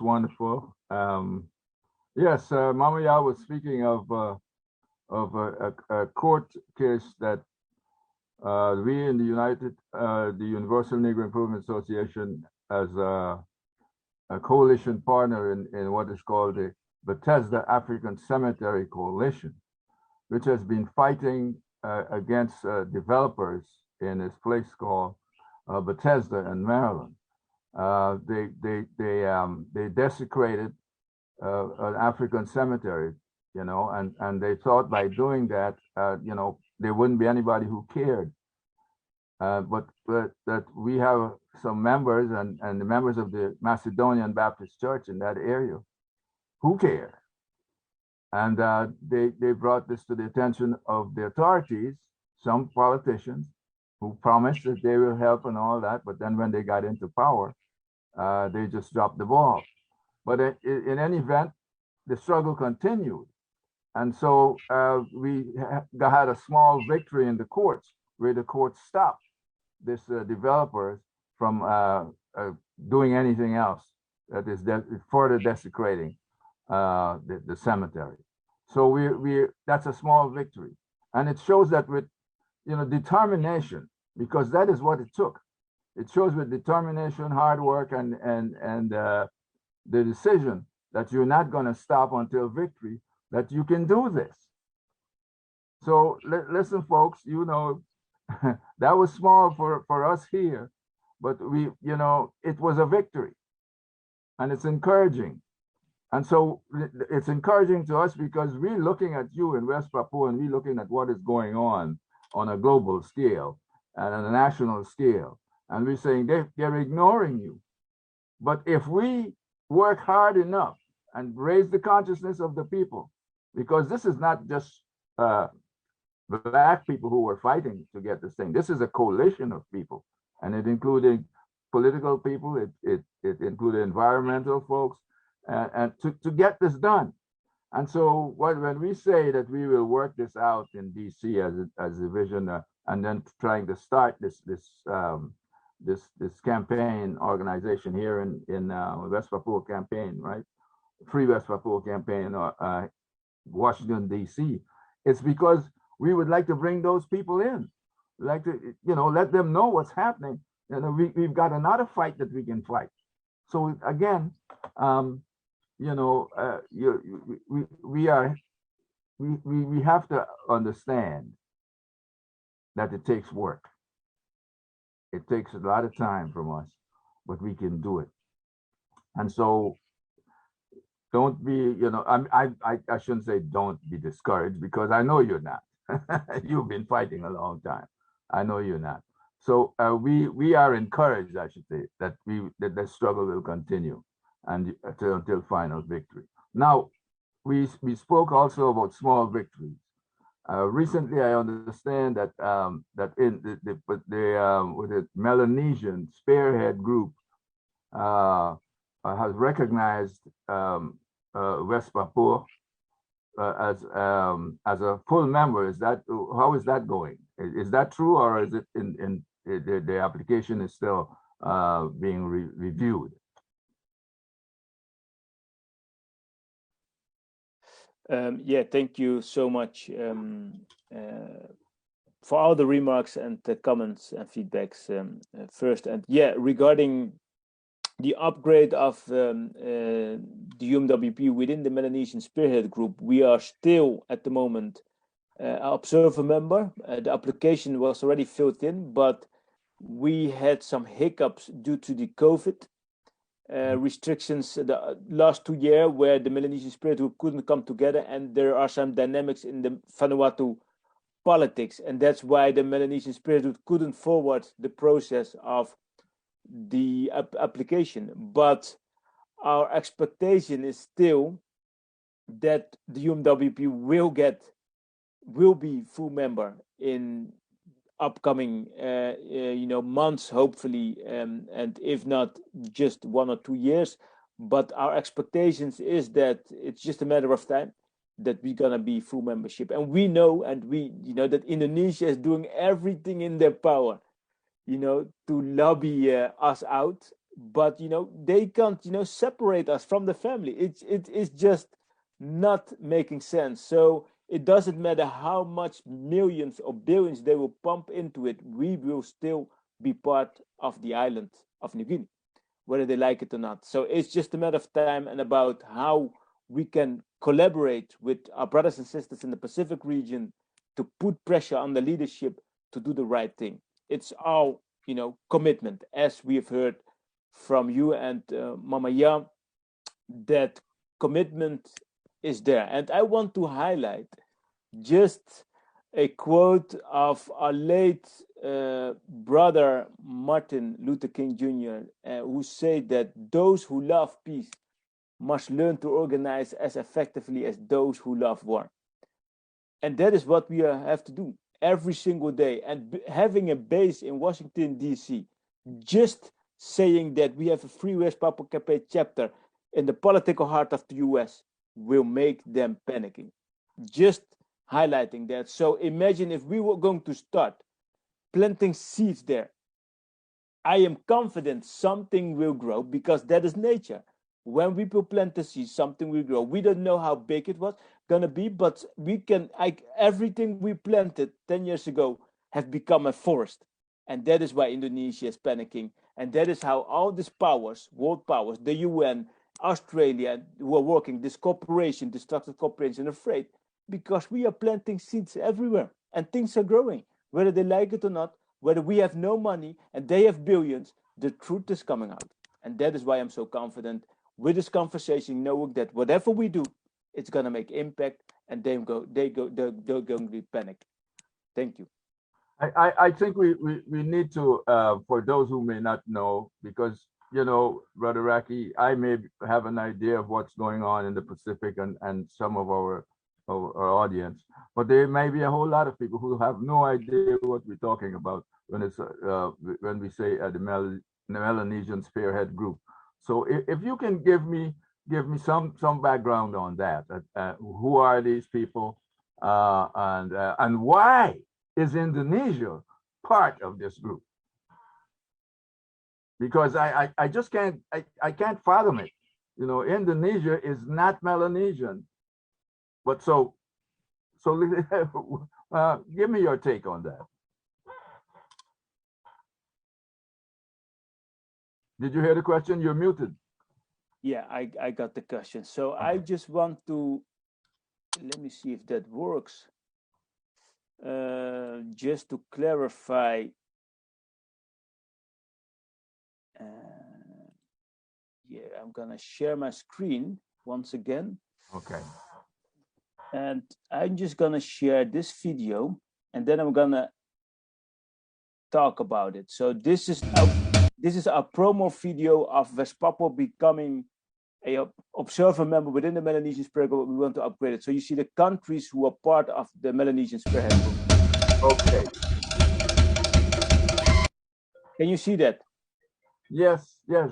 wonderful. Yes, Mama Ya was speaking of a court case that we in the Universal Negro Improvement Association, as a coalition partner in what is called the Bethesda African Cemetery Coalition, which has been fighting against developers in this place called Bethesda in Maryland. They desecrated an African cemetery, and they thought by doing that, there wouldn't be anybody who cared. But that we have some members and the members of the Macedonian Baptist Church in that area who care. And they brought this to the attention of the authorities, some politicians who promised that they will help and all that, but then when they got into power, they just dropped the ball. But in any event, the struggle continued. And so we had a small victory in the courts, where the courts stopped this developers from doing anything else that is further desecrating the cemetery. So that's a small victory, and it shows that with determination, because that is what it took. It shows with determination, hard work, and the decision that you're not going to stop until victory, that you can do this. So listen, folks, that was small for us here, but it was a victory, and it's encouraging. And so it's encouraging to us because we're looking at you in West Papua, and we're looking at what is going on a global scale and on a national scale. And we're saying they're ignoring you. But if we work hard enough and raise the consciousness of the people, because this is not just black people who were fighting to get this thing. This is a coalition of people, and it included political people, it included environmental folks, and to get this done. And so when we say that we will work this out in DC as a vision, and then trying to start this campaign organization here in West Papua campaign, right? Free West Papua campaign, Washington DC, it's because we would like to bring those people in, like to let them know what's happening. We've got another fight that we can fight. So again, we have to understand that it takes work. It takes a lot of time from us, but we can do it. And so don't be, I shouldn't say don't be discouraged, because I know you're not. You've been fighting a long time. I know you're not. So we are encouraged, I should say, that the struggle will continue and until final victory. Now, we spoke also about small victories. Recently, I understand that in the Melanesian Spearhead Group has recognized West Papua as a full member. How is that going? Is that true, or is it in the application is still being reviewed? Yeah, thank you so much for all the remarks and the comments and feedbacks first. And yeah, regarding the upgrade of the UMWP within the Melanesian Spearhead Group, we are still at the moment observer member. The application was already filled in, but we had some hiccups due to the COVID restrictions the last 2 years, where the Melanesian Spearhead Group couldn't come together, and there are some dynamics in the Vanuatu politics, and that's why the Melanesian Spearhead Group couldn't forward the process of the application. But our expectation is still that the UMWP will be full member in upcoming months, hopefully, and if not, just 1 or 2 years. But our expectations is that it's just a matter of time that we're gonna be full membership. And we know that Indonesia is doing everything in their power to lobby us out, but they can't separate us from the family. It's just not making sense. So it doesn't matter how much millions or billions they will pump into it, we will still be part of the island of New Guinea, whether they like it or not. So it's just a matter of time, and about how we can collaborate with our brothers and sisters in the Pacific region to put pressure on the leadership to do the right thing. It's our commitment, as we have heard from you and Mama Ya, that commitment is there. And I want to highlight just a quote of our late brother Martin Luther King Jr., who said that those who love peace must learn to organize as effectively as those who love war. And that is what we have to do every single day. And having a base in Washington, D.C., just saying that we have a Free West Papua Campaign chapter in the political heart of the U.S. will make them panicking. Just highlighting that. So imagine if we were going to start planting seeds there. I am confident something will grow, because that is nature. When we plant the seed, something will grow. We don't know how big it was gonna be, but we can. Everything we planted 10 years ago have become a forest, and that is why Indonesia is panicking. And that is how all these powers, world powers, the UN, Australia, who are working, this cooperation, destructive cooperation, afraid, because we are planting seeds everywhere, and things are growing, whether they like it or not, whether we have no money and they have billions. The truth is coming out, and that is why I'm so confident with this conversation, knowing that whatever we do, it's gonna make impact, and they're going to be panicked. Thank you. I think we need to, for those who may not know, because you know, Brother Raki, I may have an idea of what's going on in the Pacific and some of our audience, but there may be a whole lot of people who have no idea what we're talking about when it's when we say the Melanesian Spearhead Group. So if you can give me some background on that, who are these people, and why is Indonesia part of this group? Because I just can't fathom it. You know, Indonesia is not Melanesian, but so give me your take on that. Did you hear the question? You're muted. Yeah, I got the question. So I just want to, let me see if that works. Just to clarify, yeah, I'm gonna share my screen once again. Okay. And I'm just gonna share this video, and then I'm gonna talk about it. So this is a promo video of West Papua becoming a observer member within the Melanesian Spearhead Group. We want to upgrade it. So you see the countries who are part of the Melanesian Spearhead Group. Okay. Can you see that? Yes, yes.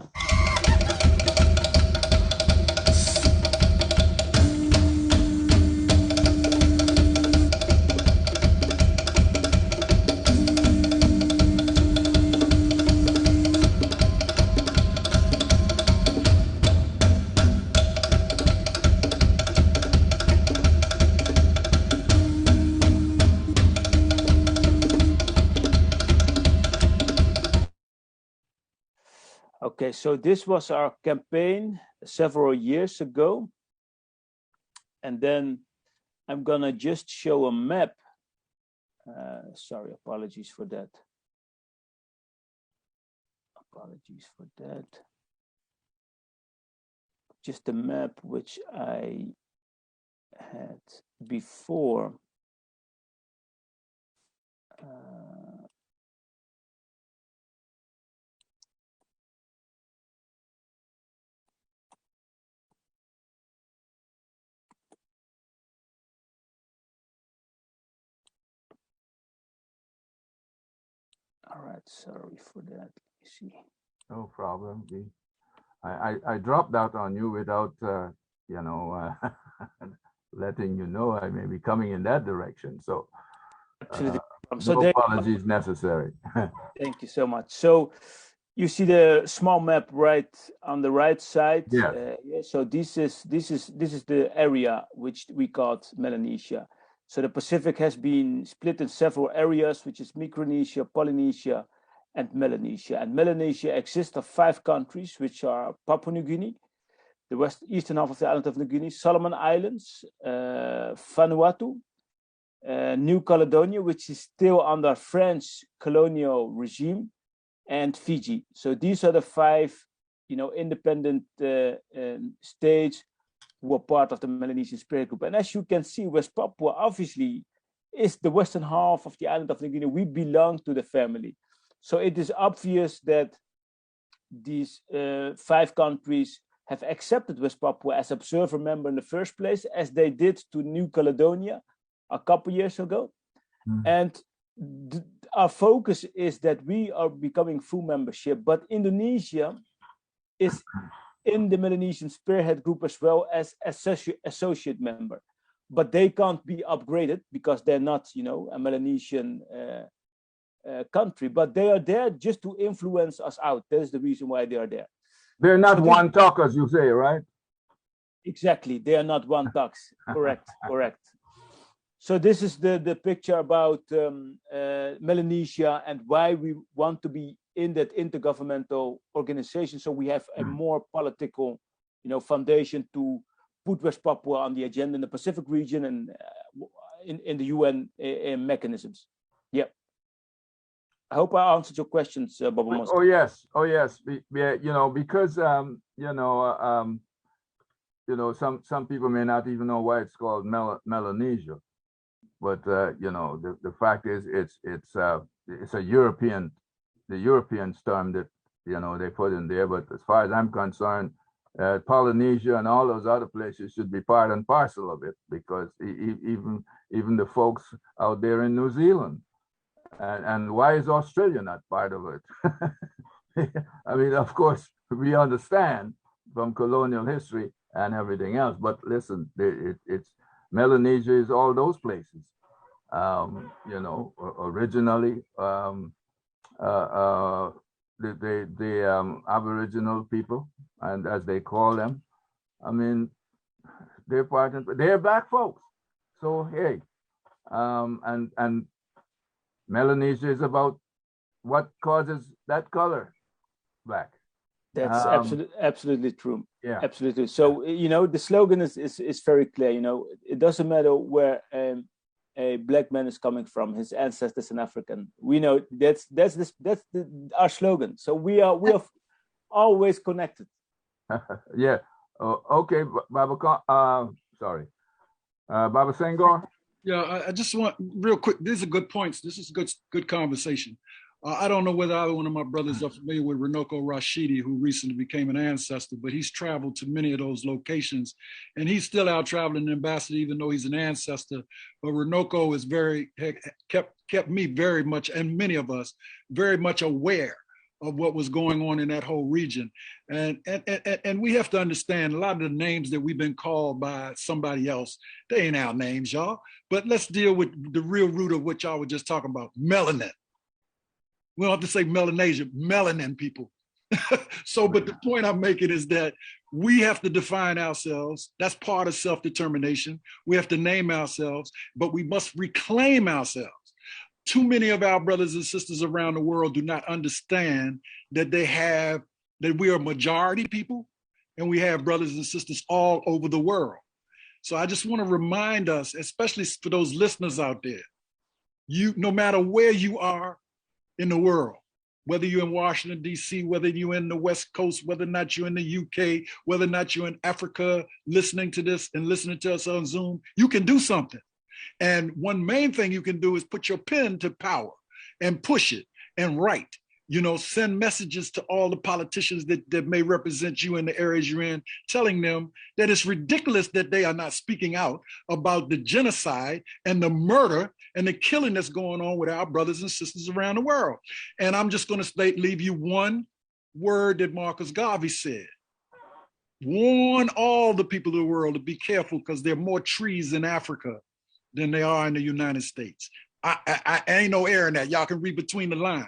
Okay, so this was our campaign several years ago. And then I'm gonna just show a map. Sorry, apologies for that. Apologies for that. Just a map which I had before. All right, sorry for that. Let me see. No problem. I dropped out on you without, you know, letting you know I may be coming in that direction. So, so no apologies necessary. Thank you so much. So you see the small map right on the right side. Yeah. So this is the area which we called Melanesia. So the Pacific has been split in several areas, which is Micronesia, Polynesia, and Melanesia. And Melanesia exists of 5 countries, which are Papua New Guinea, the eastern half of the island of New Guinea, Solomon Islands, Vanuatu, New Caledonia, which is still under French colonial regime, and Fiji. So these are the 5, you know, independent states who are part of the Melanesian Spearhead Group. And as you can see, West Papua obviously is the western half of the island of New Guinea. We belong to the family. So it is obvious that these 5 countries have accepted West Papua as observer member in the first place, as they did to New Caledonia a couple years ago. And our focus is that we are becoming full membership, but Indonesia is in the Melanesian Spearhead Group as well as associate member, but they can't be upgraded because they're not, you know, a Melanesian country, but they are there just to influence us out. That is the reason why they are there. They're not one talk, as you say, right? Exactly, they are not one talks. Correct, correct. So this is the picture about Melanesia and why we want to be in that intergovernmental organization. So we have a more political, you know, foundation to put West Papua on the agenda in the Pacific region and in the UN mechanisms. Yeah. I hope I answered your questions, Baba Mosque. Oh yes, oh yes. You know, because you know, some people may not even know why it's called Melanesia. But you know, the fact is, it's a European term that you know, they put in there. But as far as I'm concerned, Polynesia and all those other places should be part and parcel of it, because even the folks out there in New Zealand, and why is Australia not part of it? I mean, of course, we understand from colonial history and everything else, but listen, it's Melanesia is all those places. You know, originally, the Aboriginal people, and as they call them, I mean, they're black folks. So hey, and Melanesia is about what causes that color black. That's absolutely true. Yeah, absolutely. So you know, the slogan is very clear. You know, it doesn't matter where a black man is coming from, his ancestors in African. We know that's our slogan. So we are always connected. Yeah. Okay, Baba. Sorry, Baba Senghor. Yeah, I just want real quick. These are good points. This is good conversation. I don't know whether either one of my brothers are familiar with Runoko Rashidi, who recently became an ancestor, but he's traveled to many of those locations, and he's still out traveling an ambassador, even though he's an ancestor. But Runoko is kept me very much, and many of us, very much aware of what was going on in that whole region. And we have to understand a lot of the names that we've been called by somebody else, they ain't our names, y'all. But let's deal with the real root of what y'all were just talking about, melanin. We don't have to say Melanesia, melanin people. So, but the point I'm making is that we have to define ourselves. That's part of self-determination. We have to name ourselves, but we must reclaim ourselves. Too many of our brothers and sisters around the world do not understand that that we are majority people, and we have brothers and sisters all over the world. So I just want to remind us, especially for those listeners out there, no matter where you are in the world, whether you're in Washington, D.C., whether you're in the West Coast, whether or not you're in the UK, whether or not you're in Africa, listening to this and listening to us on Zoom, you can do something. And one main thing you can do is put your pen to power and push it and write. You know, send messages to all the politicians that may represent you in the areas you're in, telling them that it's ridiculous that they are not speaking out about the genocide and the murder and the killing that's going on with our brothers and sisters around the world. And I'm just going to leave you one word that Marcus Garvey said. Warn all the people of the world to be careful, because there are more trees in Africa than there are in the United States. I ain't no air in that. Y'all can read between the lines.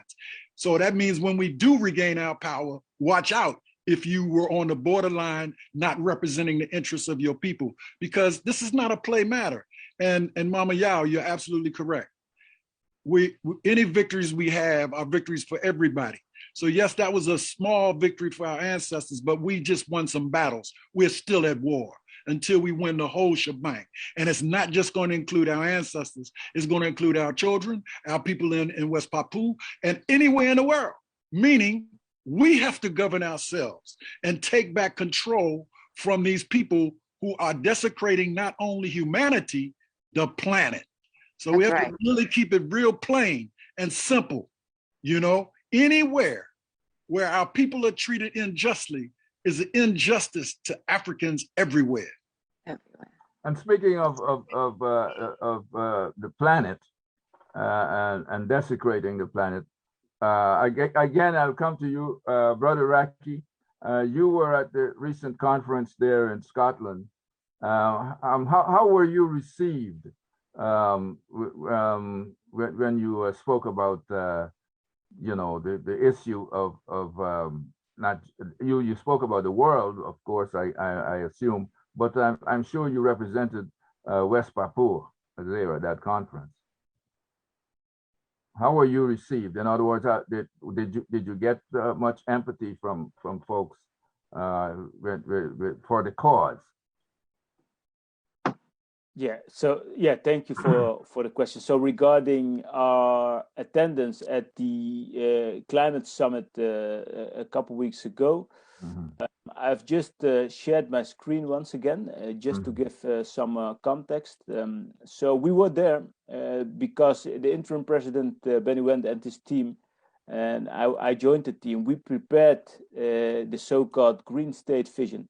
So that means when we do regain our power, watch out if you were on the borderline, not representing the interests of your people, because this is not a play matter. And Mama Yao, you're absolutely correct. Any victories we have are victories for everybody. So yes, that was a small victory for our ancestors, but we just won some battles. We're still at war until we win the whole shebang. And it's not just going to include our ancestors. It's going to include our children, our people in West Papua, and anywhere in the world. Meaning, we have to govern ourselves and take back control from these people who are desecrating not only humanity, the planet. So we have to really keep it real plain and simple. You know, anywhere where our people are treated unjustly is an injustice to Africans everywhere. And speaking of the planet and desecrating the planet, again, I'll come to you, Brother Raki. You were at the recent conference there in Scotland. How were you received when you spoke about you know, the issue of not you spoke about the world, of course, I assume, but I'm sure you represented West Papua there at that conference. How were you received? In other words, did you get much empathy from folks for the cause? Yeah. So yeah, thank you for the question. So regarding our attendance at the climate summit a couple weeks ago, I've just shared my screen once again, just to give some context. So we were there because the interim president Benny Wende and his team and I joined the team. We prepared the so-called Green State Vision.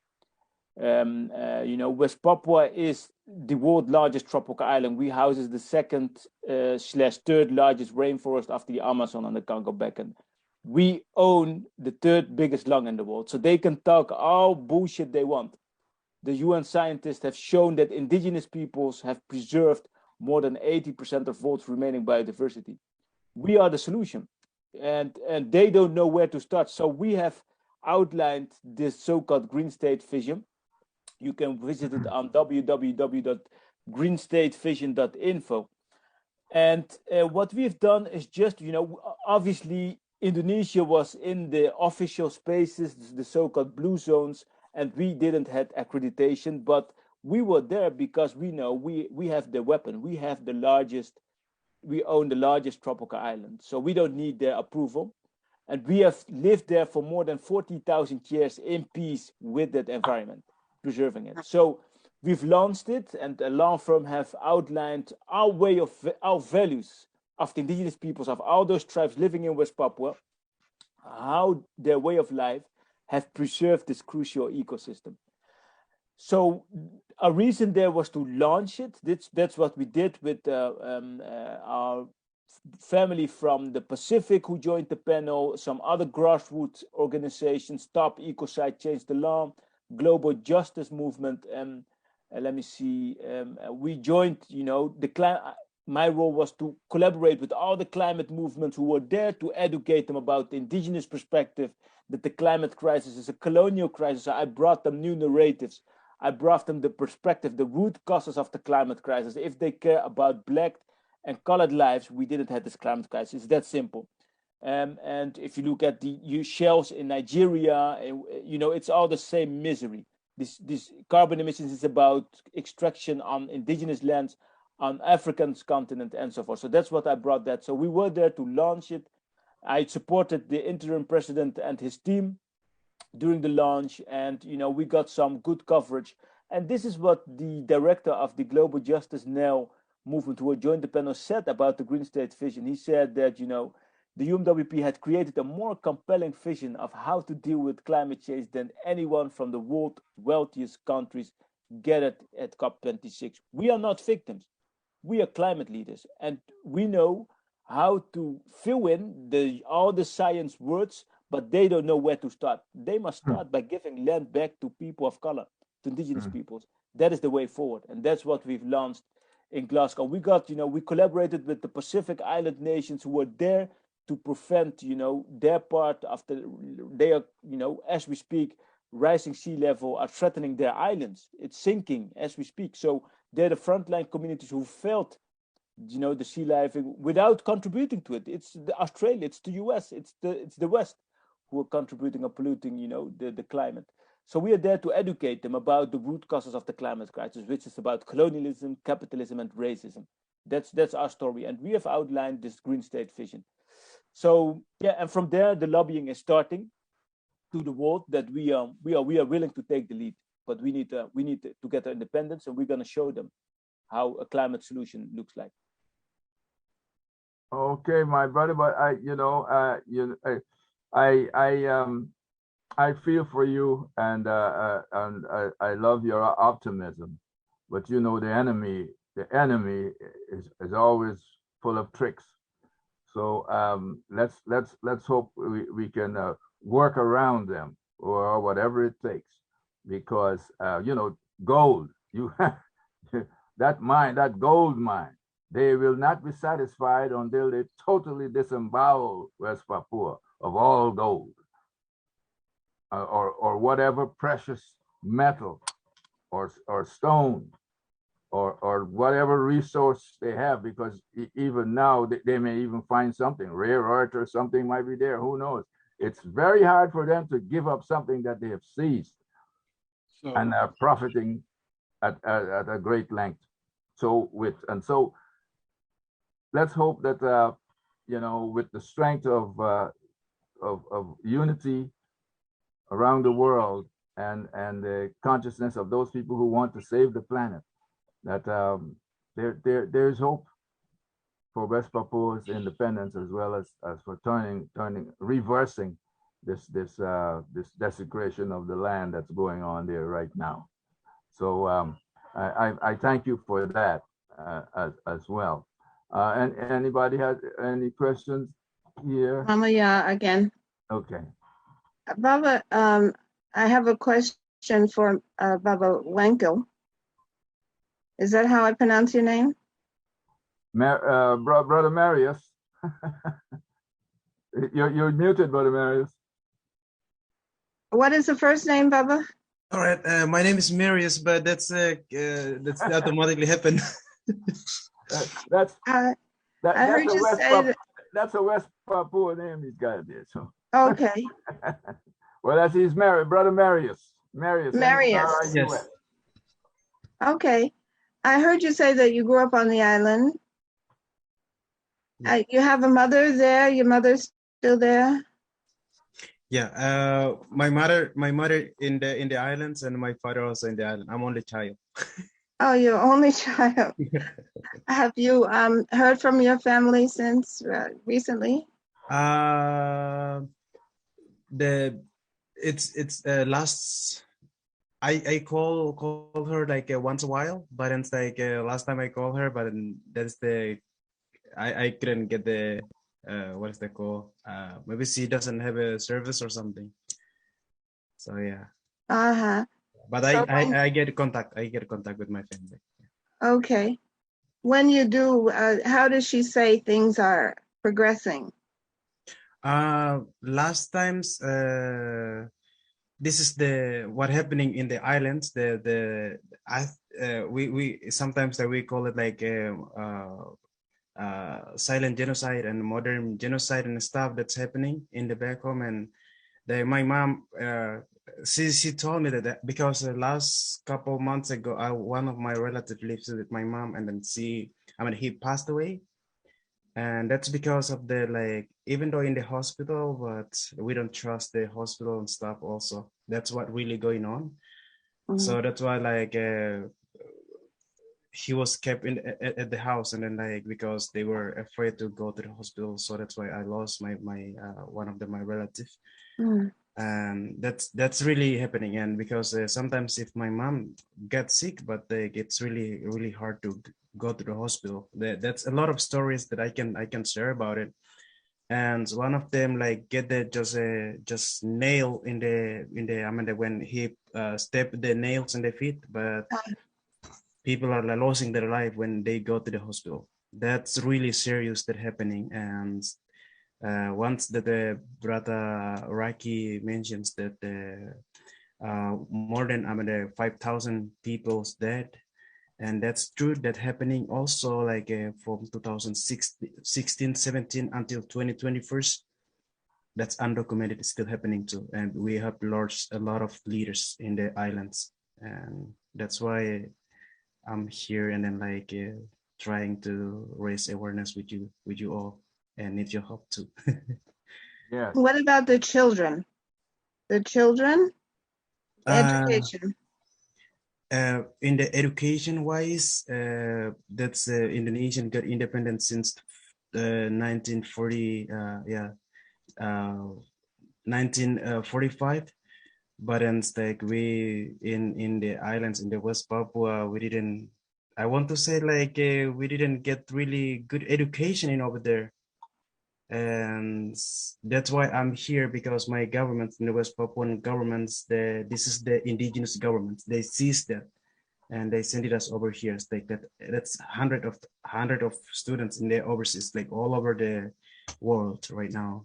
West Papua is the world's largest tropical island. We houses the second/third largest rainforest after the Amazon and the Congo Basin. We own the third biggest lung in the world, so they can talk all bullshit they want. The UN scientists have shown that indigenous peoples have preserved more than 80% of world's remaining biodiversity. We are the solution, and they don't know where to start. So we have outlined this so-called Green State Vision. You can visit it on www.greenstatevision.info. And what we've done is just, obviously Indonesia was in the official spaces, the so-called blue zones, and we didn't have accreditation, but we were there because we know we have the weapon. We own the largest tropical island, so we don't need their approval. And we have lived there for more than 40,000 years in peace with that environment, preserving it. So we've launched it, and a law firm have outlined our values of the indigenous peoples, of all those tribes living in West Papua, how their way of life have preserved this crucial ecosystem. So a reason there was to launch it. That's what we did with our family from the Pacific who joined the panel, some other grassroots organizations, Stop Ecocide Change the Law, Global Justice Movement, and let me see, we joined, my role was to collaborate with all the climate movements who were there to educate them about the indigenous perspective, that the climate crisis is a colonial crisis. I brought them new narratives. I brought them the perspective, the root causes of the climate crisis. If they care about Black and colored lives, we didn't have this climate crisis. It's that simple. And if you look at the shells in Nigeria, it's all the same misery. This carbon emissions is about extraction on indigenous lands, on African continent, and so forth. So that's what I brought that. So we were there to launch it. I supported the interim president and his team during the launch, and we got some good coverage. And this is what the director of the Global Justice Now movement, who joined the panel, said about the Green State Vision. He said that the UMWP had created a more compelling vision of how to deal with climate change than anyone from the world's wealthiest countries gathered at COP26. We are not victims. We are climate leaders, and we know how to fill in all the science words, but they don't know where to start. They must start by giving land back to people of color, to indigenous peoples. That is the way forward, and that's what we've launched in Glasgow. We collaborated with the Pacific Island nations who were there to prevent, their part of as we speak, rising sea level are threatening their islands. It's sinking as we speak. So they're the frontline communities who felt, the sea life without contributing to it. It's Australia, it's the US, it's the West who are contributing or polluting, the climate. So we are there to educate them about the root causes of the climate crisis, which is about colonialism, capitalism, and racism. That's our story, and we have outlined this Green State Vision. So and from there the lobbying is starting to the world that we are willing to take the lead, but we need to get our independence, and we're going to show them how a climate solution looks like. Okay, my brother, but I feel for you, and I love your optimism, but the enemy is always full of tricks. So let's hope we can work around them, or whatever it takes, because gold, that gold mine, they will not be satisfied until they totally disembowel West Papua of all gold, or whatever precious metal or stone or whatever resource they have, because even now they may even find something, rare earth or something might be there, who knows. It's very hard for them to give up something that they have seized and are profiting at a great length. So let's hope that with the strength of unity around the world, and the consciousness of those people who want to save the planet, that there's hope. for West Papua's independence, as well as for reversing this desecration of the land that's going on there right now. So I thank you for that as well. And anybody has any questions here? Mama Ya again. Okay. Baba, I have a question for Baba Wenkel. Is that how I pronounce your name? Brother Marius. You're muted, Brother Marius. What is the first name, Baba? All right, my name is Marius, but that's automatically happened. That's I heard you say that. That's a West Papua name he's got there. So okay. Well, that's his Brother Marius. Marius. Yes. Okay. I heard you say that you grew up on the island. You have a mother there. Your mother's still there. Yeah. My mother in the islands, and my father also in the island. I'm only child. Oh, you're only child. Have you heard from your family since recently? It's last. I call her like once a while, but it's like last time I called her, but that's I couldn't get the what is that called? Maybe she doesn't have a service or something. So yeah. But so I get contact. I get contact with my family. Okay. When you do, how does she say things are progressing? Last times, this is what happening in the islands. We sometimes we call it like silent genocide and modern genocide and stuff that's happening in the back home. And my mom, she told me that because the last couple of months ago, one of my relatives lives with my mom, and then he passed away. And that's because of even though in the hospital, but we don't trust the hospital and stuff also. That's what really going on. Mm-hmm. So that's why he was kept at the house, and then because they were afraid to go to the hospital. So that's why I lost my one of my relatives. Mm. And that's really happening. And because sometimes if my mom gets sick, but it's really, really hard to go to the hospital. That's a lot of stories that I can share about it. And one of them get just nail in the when he stepped the nails in the feet, but people are losing their life when they go to the hospital. That's really serious that happening. And once that the brother Raki mentions that more than 5,000 people's dead. And that's true, that happening also from 2016, 17 until 2021. That's undocumented, it's still happening too. And we have lost a lot of leaders in the islands. And that's why I'm here and then trying to raise awareness with you all and need your help too. Yeah. What about the children? Education. In the education wise, that's Indonesian got independence since 1940. 1945. But it's we in the islands in the West Papua, we didn't. I want to say we didn't get really good education over there. And that's why I'm here, because my government in the West Papuan governments, this is the indigenous government. They seized that and they sent us over here. It's that's hundred of students in the overseas, all over the world right now.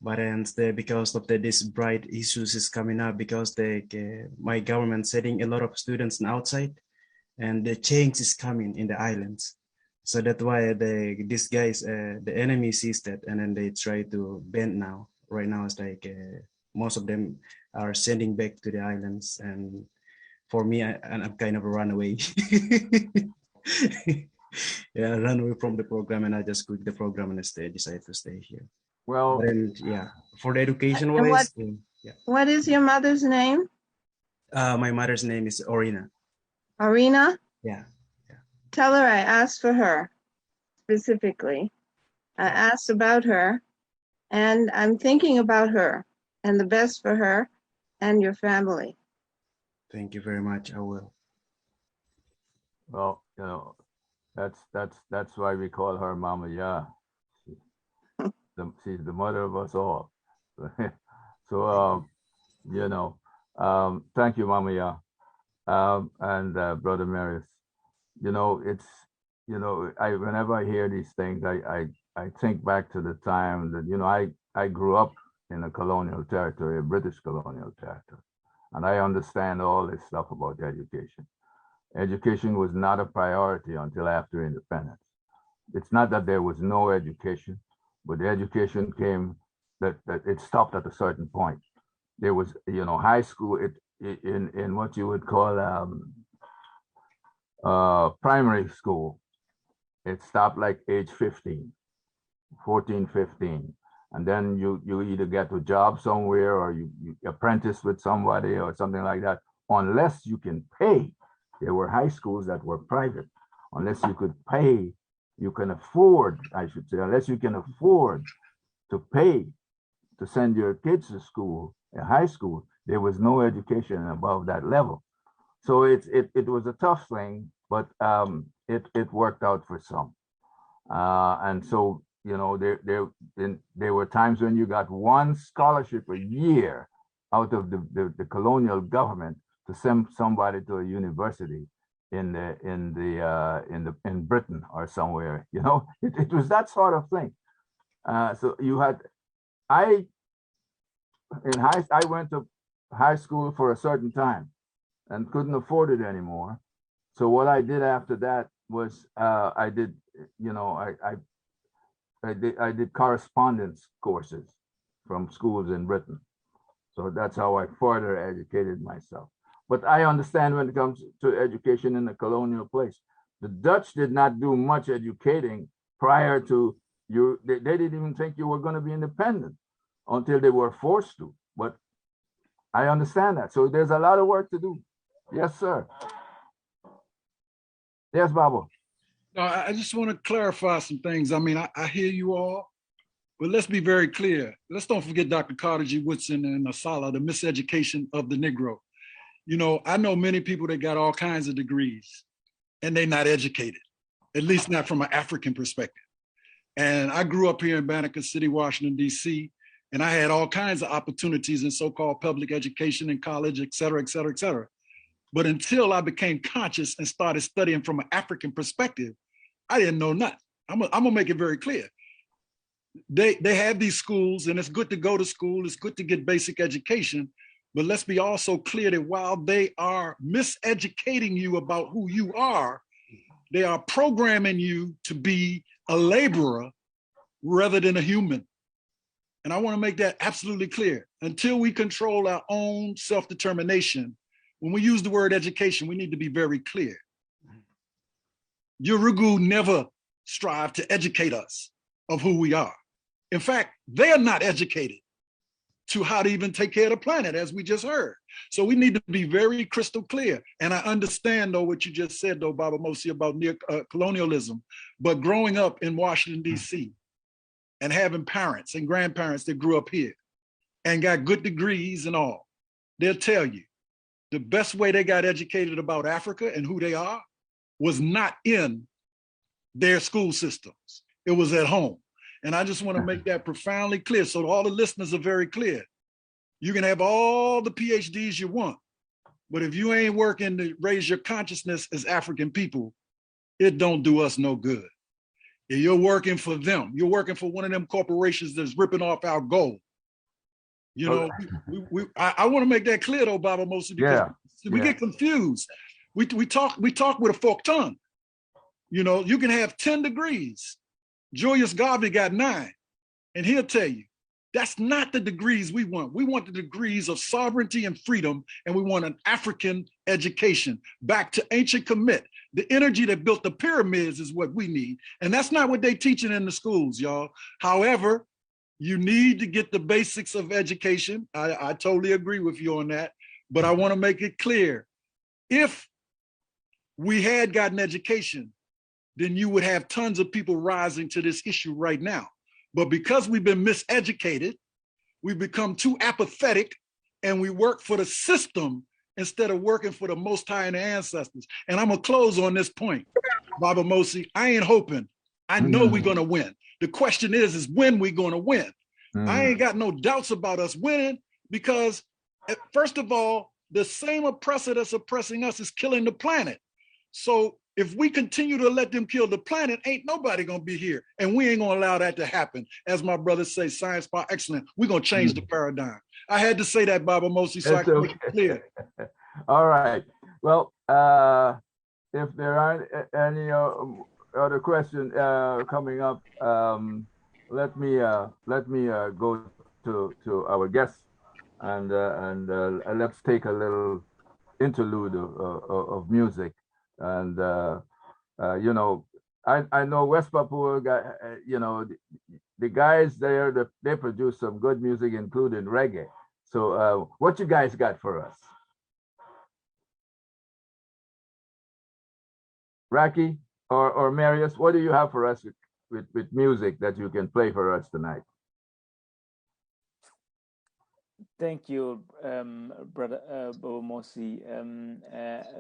But because of this bright issues is coming up, because my government sending a lot of students outside, and the change is coming in the islands. So that's why these guys, the enemy sees that, and then they try to bend now. Right now, it's most of them are sending back to the islands. And for me, I'm kind of a runaway. Yeah, I ran away from the program, and I just quit the program and decided to stay here. Well, for the education wise. What is your mother's name? My mother's name is Orina. Orina? Yeah. Tell her I asked for her. specifically. I asked about her, and I'm thinking about her and the best for her and your family. Thank you very much. I will. Well, you know, that's why we call her Mama Ya. She's the mother of us all. So, you know, thank you, Mama Ya, and Brother Marius. You know, it's, you know, whenever I hear these things, I think back to the time that, you know, I grew up in a colonial territory, a British colonial territory, and I understand all this stuff about education. Education was not a priority until after independence. It's not that there was no education, but the education came that it stopped at a certain point. There was, you know, high school in what you would call primary school. It stopped like age 15, 14, 15. And then you either get a job somewhere or you apprentice with somebody or something like that, unless you can pay. There were high schools that were private. Unless you could pay, you can afford, I should say, unless you can afford to pay to send your kids to school, high school, there was no education above that level. So it was a tough thing, but it worked out for some. And so, you know, there were times when you got one scholarship a year out of the colonial government to send somebody to a university in Britain or somewhere. You know, it was that sort of thing. So you had, I went to high school for a certain time and couldn't afford it anymore. So what I did after that was I did correspondence courses from schools in Britain. So that's how I further educated myself. But I understand when it comes to education in a colonial place, the Dutch did not do much educating prior to you. They didn't even think you were going to be independent until they were forced to. But I understand that. So there's a lot of work to do. Yes, sir. Yes, Babu. No, I just want to clarify some things. I mean, I hear you all, but let's be very clear. Let's don't forget Dr. Carter G. Woodson and Asala, the miseducation of the Negro. You know, I know many people that got all kinds of degrees and they're not educated, at least not from an African perspective. And I grew up here in Banneker City, Washington, D.C., and I had all kinds of opportunities in so-called public education in college, et cetera, et cetera, et cetera. But until I became conscious and started studying from an African perspective, I didn't know nothing. I'm gonna make it very clear. They have these schools, and it's good to go to school. It's good to get basic education. But let's be also clear that while they are miseducating you about who you are, they are programming you to be a laborer rather than a human. And I want to make that absolutely clear. Until we control our own self-determination, when we use the word education, we need to be very clear. Yurugu never strive to educate us of who we are. In fact, they are not educated to how to even take care of the planet, as we just heard. So we need to be very crystal clear. And I understand, though, what you just said, though, Baba Mosi, about colonialism. But growing up in Washington, D.C., and having parents and grandparents that grew up here and got good degrees and all, they'll tell you the best way they got educated about Africa and who they are was not in their school systems. It was at home. And I just want to make that profoundly clear so all the listeners are very clear. You can have all the PhDs you want, but if you ain't working to raise your consciousness as African people, it don't do us no good. If you're working for them, you're working for one of them corporations that's ripping off our gold. You know, I want to make that clear though, Baba Mosi, because we get confused. We talk with a forked tongue. You know, you can have 10 degrees. Julius Garvey got 9, and he'll tell you, that's not the degrees we want. We want the degrees of sovereignty and freedom, and we want an African education. Back to ancient Kemet. The energy that built the pyramids is what we need, and that's not what they're teaching in the schools, y'all. However, you need to get the basics of education. I totally agree with you on that, but I want to make it clear. If we had gotten education, then you would have tons of people rising to this issue right now. But because we've been miseducated, we've become too apathetic, and we work for the system instead of working for the Most High and the ancestors. And I'm gonna close on this point, Baba Mosi. I ain't hoping. I know we're gonna win. The question is when we gonna win? I ain't got no doubts about us winning, because first of all, the same oppressor that's oppressing us is killing the planet. So if we continue to let them kill the planet, ain't nobody gonna be here. And we ain't gonna allow that to happen. As my brothers say, science by excellence, we're gonna change the paradigm. I had to say that, Baba Mosi, so I can make it clear. All right. Well, if there aren't any other questions coming up, let me go to our guests and let's take a little interlude of music. And you know, I know West Papua you know, the guys there, they produce some good music, including reggae. So what you guys got for us? Raki or Marius, what do you have for us with music that you can play for us tonight? Thank you, Brother Baba Mosi.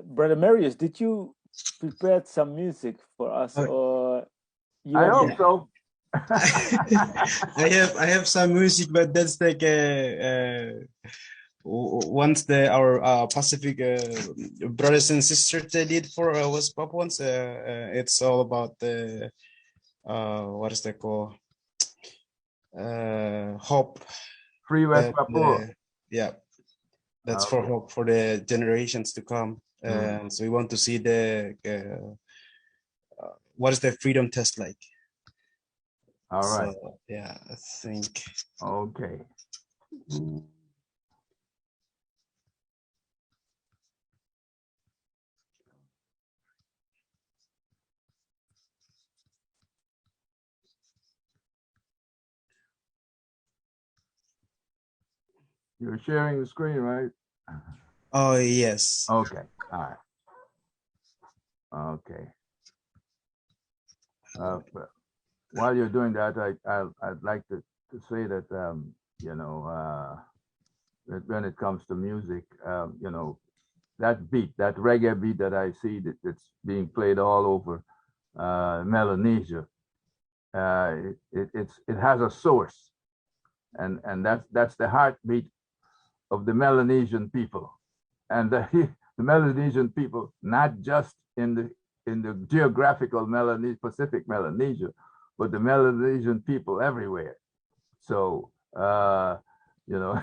Brother Marius, did you prepare some music for us, or you I hope so. I have some music, but that's like once our Pacific brothers and sisters they did for West Papuans. It's all about the what is that called? Hope. Free West Papua. Yeah, that's for hope for the generations to come. So we want to see the what is the freedom test like? All right. So, yeah, I think. Okay. You're sharing the screen, right? Oh, yes. Okay. All right. Okay. While you're doing that, I'd like to say that you know, that when it comes to music, you know, that beat, that reggae beat that I see that's being played all over Melanesia, it has a source, and that's the heartbeat of the Melanesian people, and the Melanesian people, not just in the geographical Pacific Melanesia, but the Melanesian people everywhere. So you know,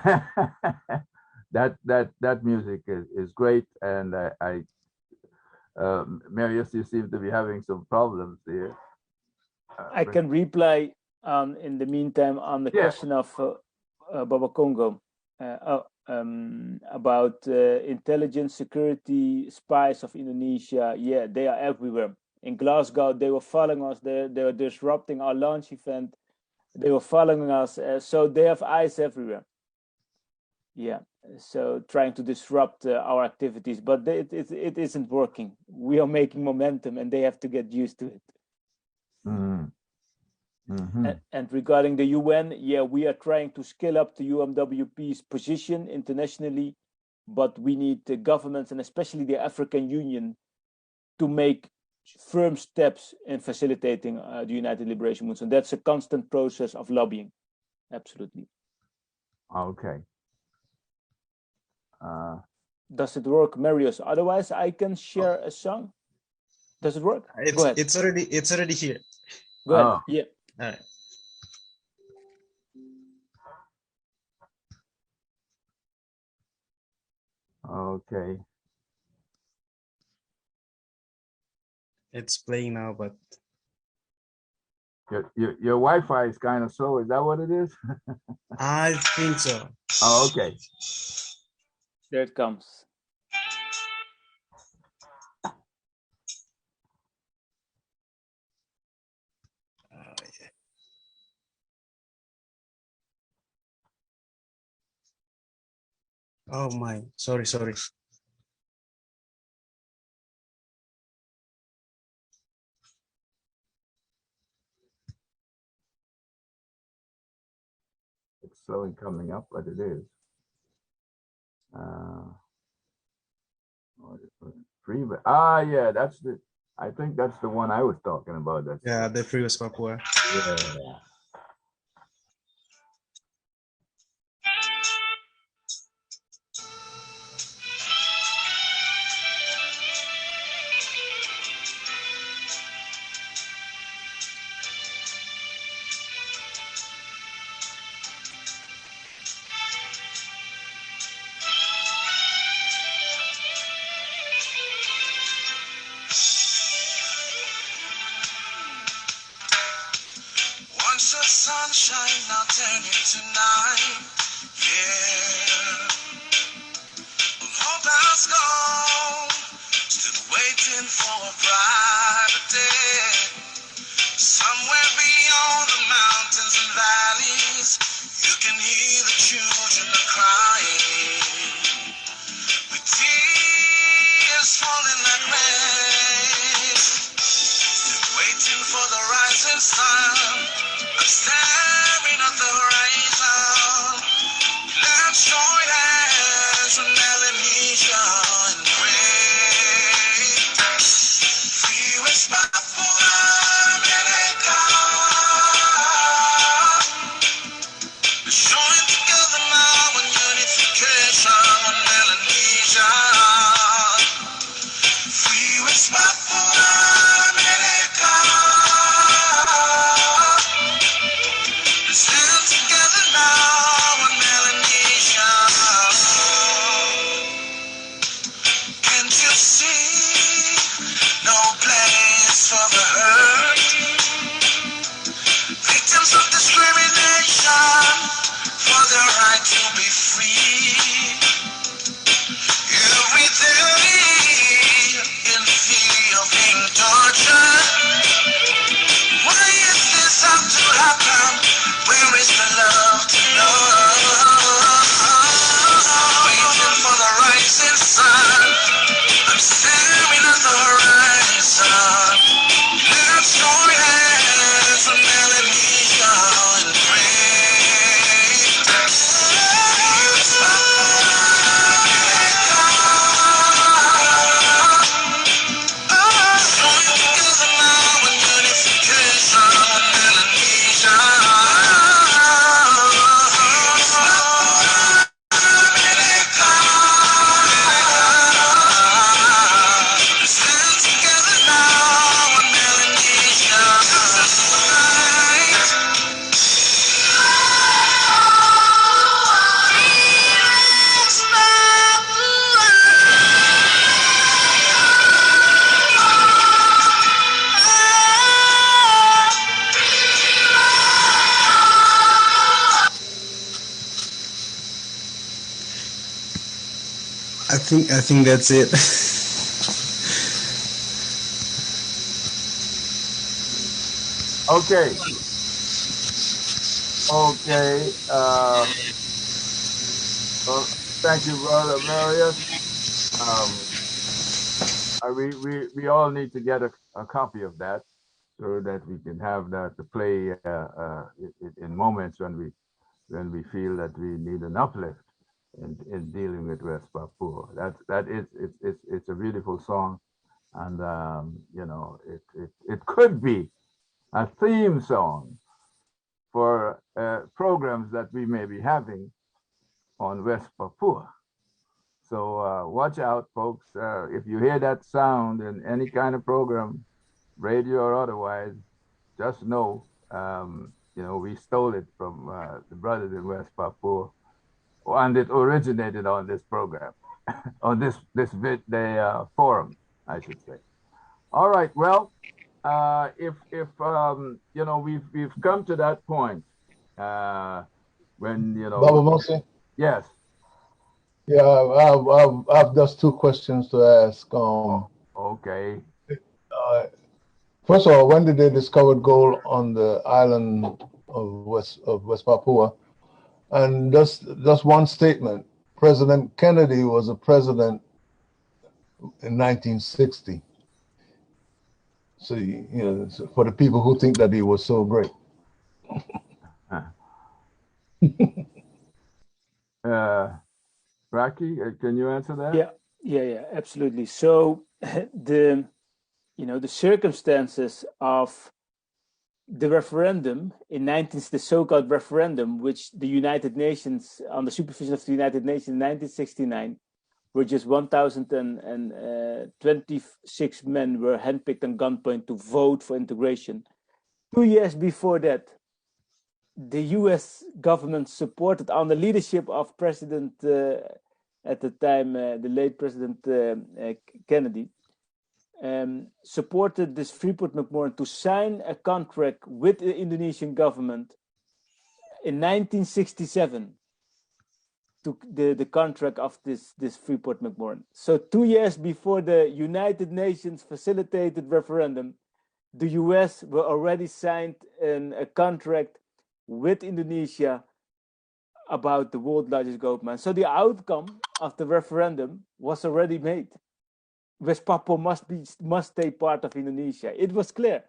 that music is great, and Marius, you seem to be having some problems here. I can reply in the meantime on the question of Baba Congo about intelligence, security, spies of Indonesia. Yeah, they are everywhere. In Glasgow, they were following us. They were disrupting our launch event. They were following us. So they have eyes everywhere. Yeah, so trying to disrupt our activities, but it isn't working. We are making momentum, and they have to get used to it. And regarding the UN, yeah, we are trying to scale up the UMWP's position internationally, but we need the governments and especially the African Union to make firm steps in facilitating the United Liberation Movement. And that's a constant process of lobbying. Absolutely. Okay. Does it work, Marius? Otherwise, I can share a song. Does it work? Go ahead. It's already here. Go ahead. Yeah. All right. Okay. It's playing now, but your Wi-Fi is kind of slow. Is that what it is? I think so. Oh, okay. There it comes. Oh my, sorry. slowly coming up, but it is. Free, yeah, that's the. I think that's the one I was talking about. That's the Free West Papua. Yeah. Once the sunshine, now turn into night. Yeah. Hope has gone, still waiting for a brighter day. Somewhere beyond the mountains and valleys, you can hear the children crying, with tears falling like rain. Still waiting for the rising sun. I'm staring at the horizon. Let's join hands with Melanesia and pray. Free West Papua, America. Let's join together now in unification with Melanesia. Free West Papua, America. Stand together now in Melanesia. Can't you see? No place for the hurt. Victims of discrimination for their right to be free. Every day in fear of being tortured. Why is this have to happen? Where is the love to love? Waiting for the rising sun. I'm staring at the horizon. Let's join hands with Melanesia and pray. Free I think that's it. Okay. Okay. Well, thank you, Brother Marius. We all need to get a copy of that so that we can have that to play in moments when we feel that we need an uplift in dealing with West Papua. It's a beautiful song, and you know, it could be a theme song for programs that we may be having on West Papua. So watch out, folks. If you hear that sound in any kind of program, radio or otherwise, just know, you know, we stole it from the brothers in West Papua, and it originated on this program, on this forum, I should say. All right. Well, if you know, we've come to that point when, you know. Baba Mose? Yes. Yeah, I've just two questions to ask. Okay. First of all, when did they discover gold on the island of West Papua? And just one statement: President Kennedy was a president in 1960. So you know, for the people who think that he was so great. Raki, can you answer that? Yeah, absolutely. So the circumstances of the referendum the so-called referendum, which the United Nations, on the supervision of the United Nations in 1969, where just 1,026 men were handpicked on gunpoint to vote for integration. 2 years before that, the US government supported, on the leadership of President, at the time, the late President Kennedy, supported this Freeport-McMoRan to sign a contract with the Indonesian government in 1967, to the contract of this Freeport-McMoRan. So 2 years before the United Nations facilitated referendum, the US were already signed a contract with Indonesia about the world's largest gold mine. So the outcome of the referendum was already made. West Papua must stay part of Indonesia. It was clear.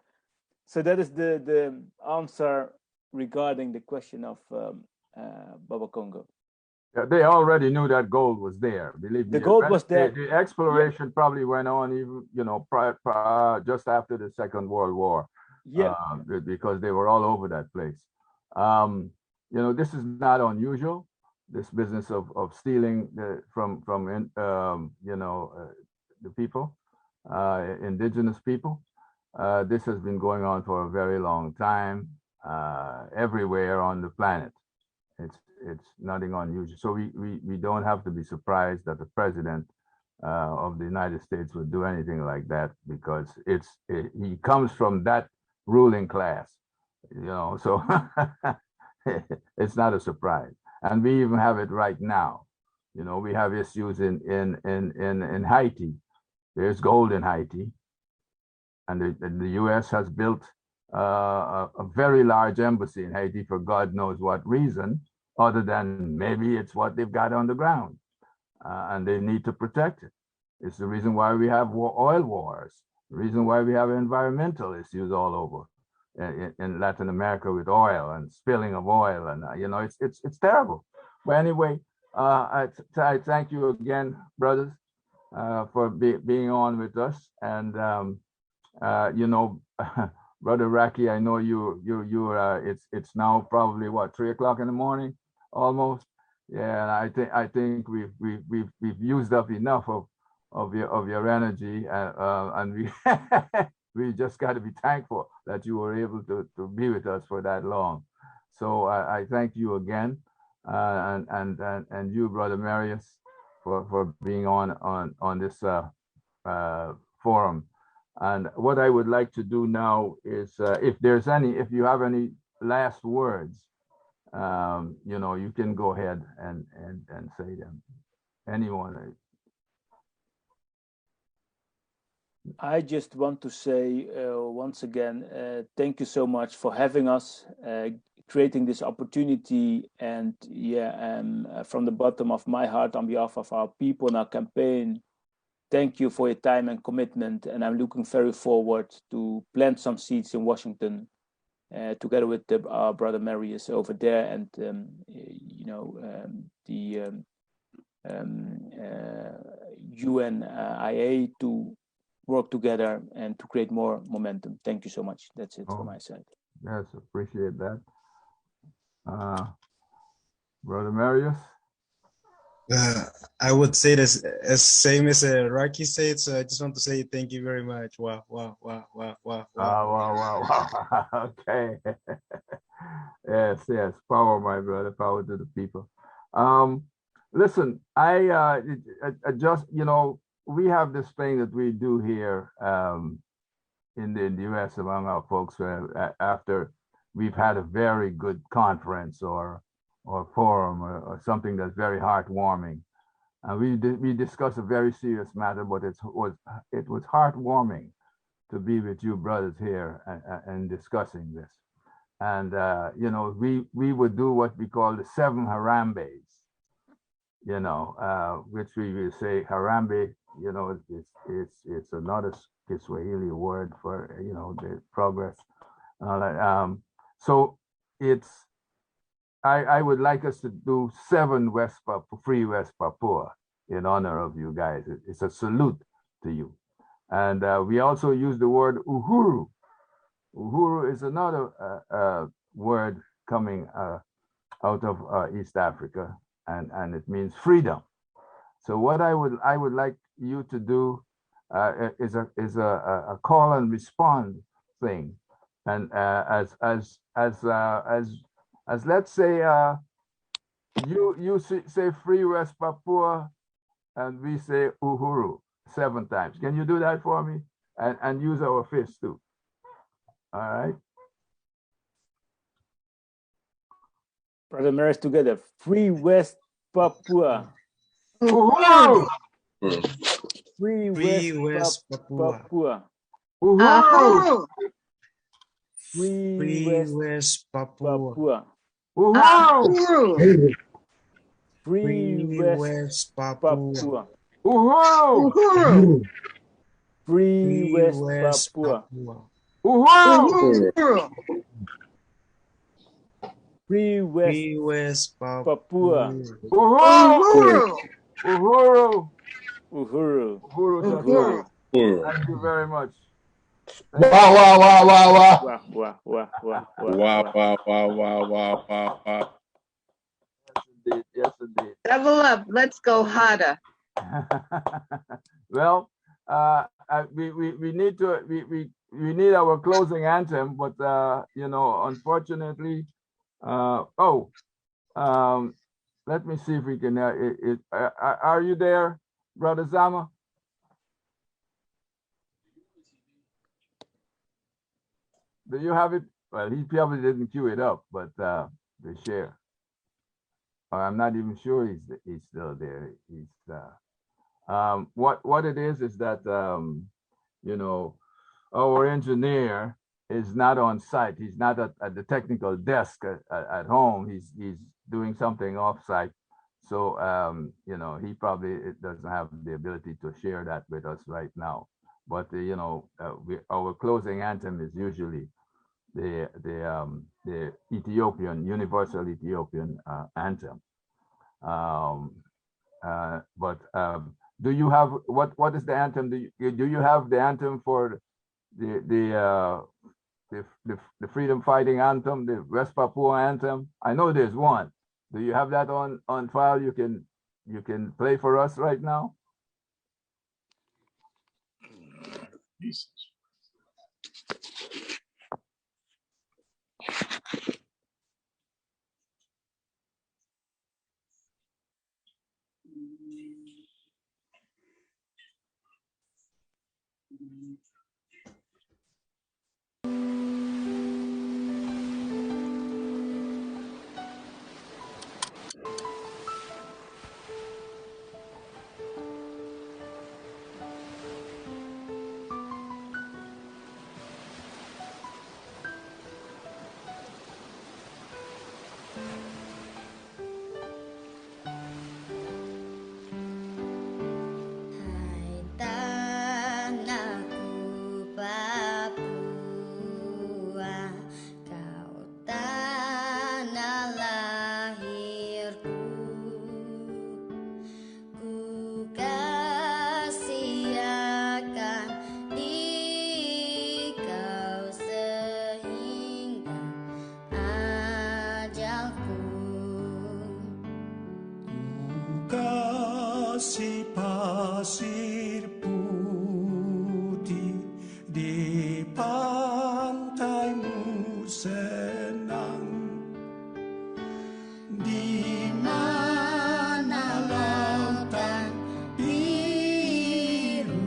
So that is the answer regarding the question of Baba Congo. Yeah, they already knew that gold was there. Believe me, the gold was there. The exploration probably went on even, just after the Second World War. Yeah, because they were all over that place. This is not unusual. This business of stealing from the people, indigenous people. This has been going on for a very long time, everywhere on the planet. It's nothing unusual. So we don't have to be surprised that the president of the United States would do anything like that, because he comes from that ruling class, so it's not a surprise. And we even have it right now. We have issues in Haiti. There's gold in Haiti, and the U.S. has built a very large embassy in Haiti for God knows what reason, other than maybe it's what they've got on the ground, and they need to protect it. It's the reason why we have oil wars, the reason why we have environmental issues all over in Latin America with oil and spilling of oil, and it's terrible. But anyway, I thank you again, brothers, for being on with us. And Brother Raki, I know you it's now probably what, 3 o'clock in the morning almost. Yeah, and I think we've used up enough of your energy, and we we just got to be thankful that you were able to be with us for that long. So I thank you again, and you, Brother Marius, for being on this forum. And what I would like to do now is, if you have any last words, you can go ahead and say them. Anyone. I just want to say once again, thank you so much for having us, creating this opportunity, and from the bottom of my heart, on behalf of our people and our campaign, thank you for your time and commitment, and I'm looking very forward to plant some seeds in Washington, together with our brother Marius over there, and the UNIA to work together and to create more momentum. Thank you so much. That's it from my side. Yes, appreciate that. Brother Marius? I would say this as same as Raki said, so I just want to say thank you very much. Wow. Okay. Yes. Power, my brother. Power to the people. Listen, I just, we have this thing that we do here in the US among our folks, after we've had a very good conference or forum or something that's very heartwarming. We discuss a very serious matter, but it was heartwarming to be with you brothers here and discussing this. And we would do what we call the 7 Harambes, which we will say Harambe, it's another Kiswahili word for the progress. So it's I would like us to do 7 free West Papua in honor of you guys. It's a salute to you. And we also use the word uhuru. Uhuru is another word coming out of East Africa, and it means freedom. So what I would like you to do is a call and respond thing, and as let's say you say free West Papua, and we say uhuru 7 times. Can you do that for me? And use our fists too. All right. Brother Maris together. Free West Papua. Uhuru! Free West Papua. Uhuru! Free West Papua. Uhuru! Free West Papua. Uhuru! Free West Papua. Uhuru! Free West Papua. Uhuru! Uhuru! Uhuru. Uhuru. Thank you very much. Wow, wow, wow, wow, wow. Wow. Yes, indeed. Double up. Let's go harder. Well, we need need our closing anthem, but you know, unfortunately, let me see if we can. Are you there, Brother Zama? Do you have it? Well, he probably didn't queue it up, but the share. I'm not even sure he's still there. He's what it is that you know, our engineer is not on site. He's not at the technical desk at home. He's doing something off site. So you know, he probably doesn't have the ability to share that with us right now. But you know, our closing anthem is usually the Ethiopian, universal Ethiopian anthem. Do you have what is the anthem? Do you have the anthem for the freedom fighting anthem, the West Papua anthem? I know there's one. Do you have that on file? You can play for us right now. Kasih pasir putih di pantaimu senang, di mana lautan biru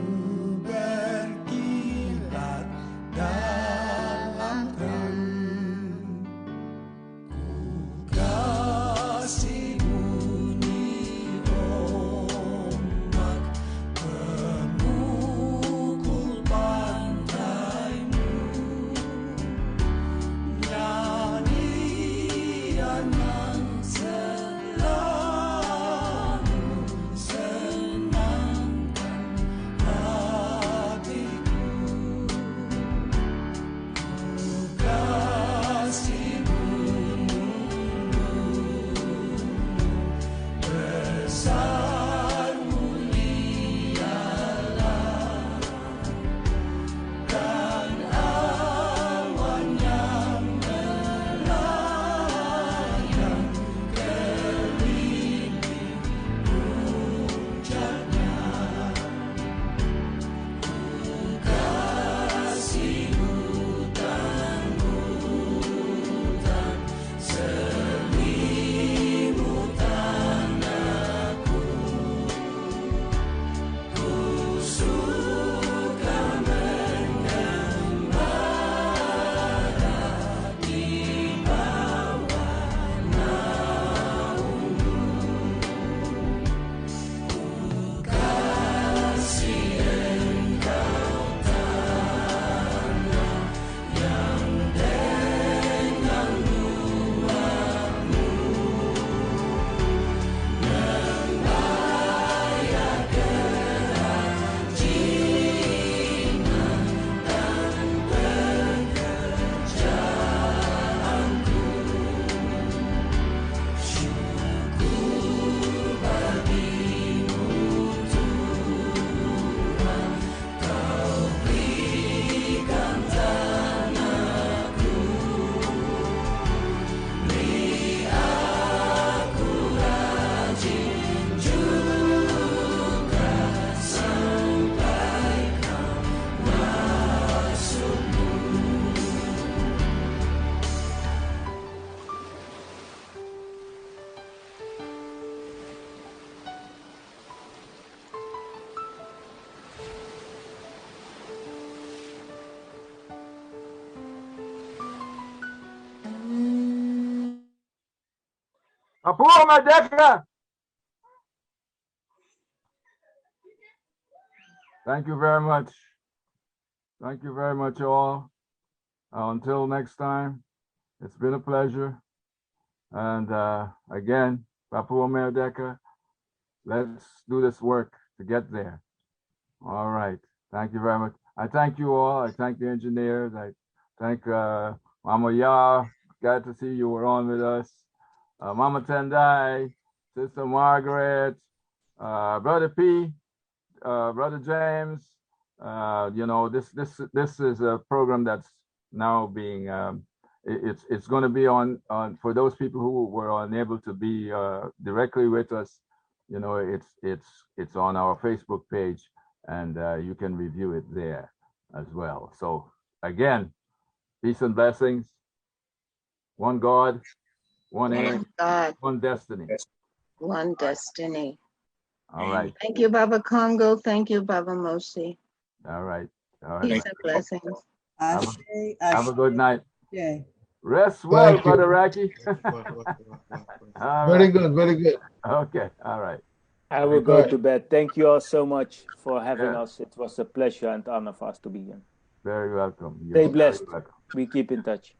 berkilat dalam terang. Ku kasih bunyi ombak Papua Merdeka! Thank you very much. Thank you very much, all. Until next time, it's been a pleasure. And again, Papua Merdeka, let's do this work to get there. All right. Thank you very much. I thank you all. I thank the engineers. I thank Mama Ya. Glad to see you were on with us. Mama Tendai, Sister Margaret, Brother P, Brother James. You know, this is a program that's now being it's going to be on for those people who were unable to be directly with us. You know, it's on our Facebook page, and you can review it there as well. So again, peace and blessings. One God, one aim, God, one destiny. one destiny. All right. Thank you, Baba Congo. Thank you, Baba Mosi. All right. All right. Peace and blessings. Have a good night. Yeah. Rest well, Thank you. Brother Raki. Very good, very good. Okay. All right. I will go to bed. Thank you all so much for having Yeah. us. It was a pleasure and honor for us to be here. Very welcome. Stay You're blessed. very welcome. We keep in touch.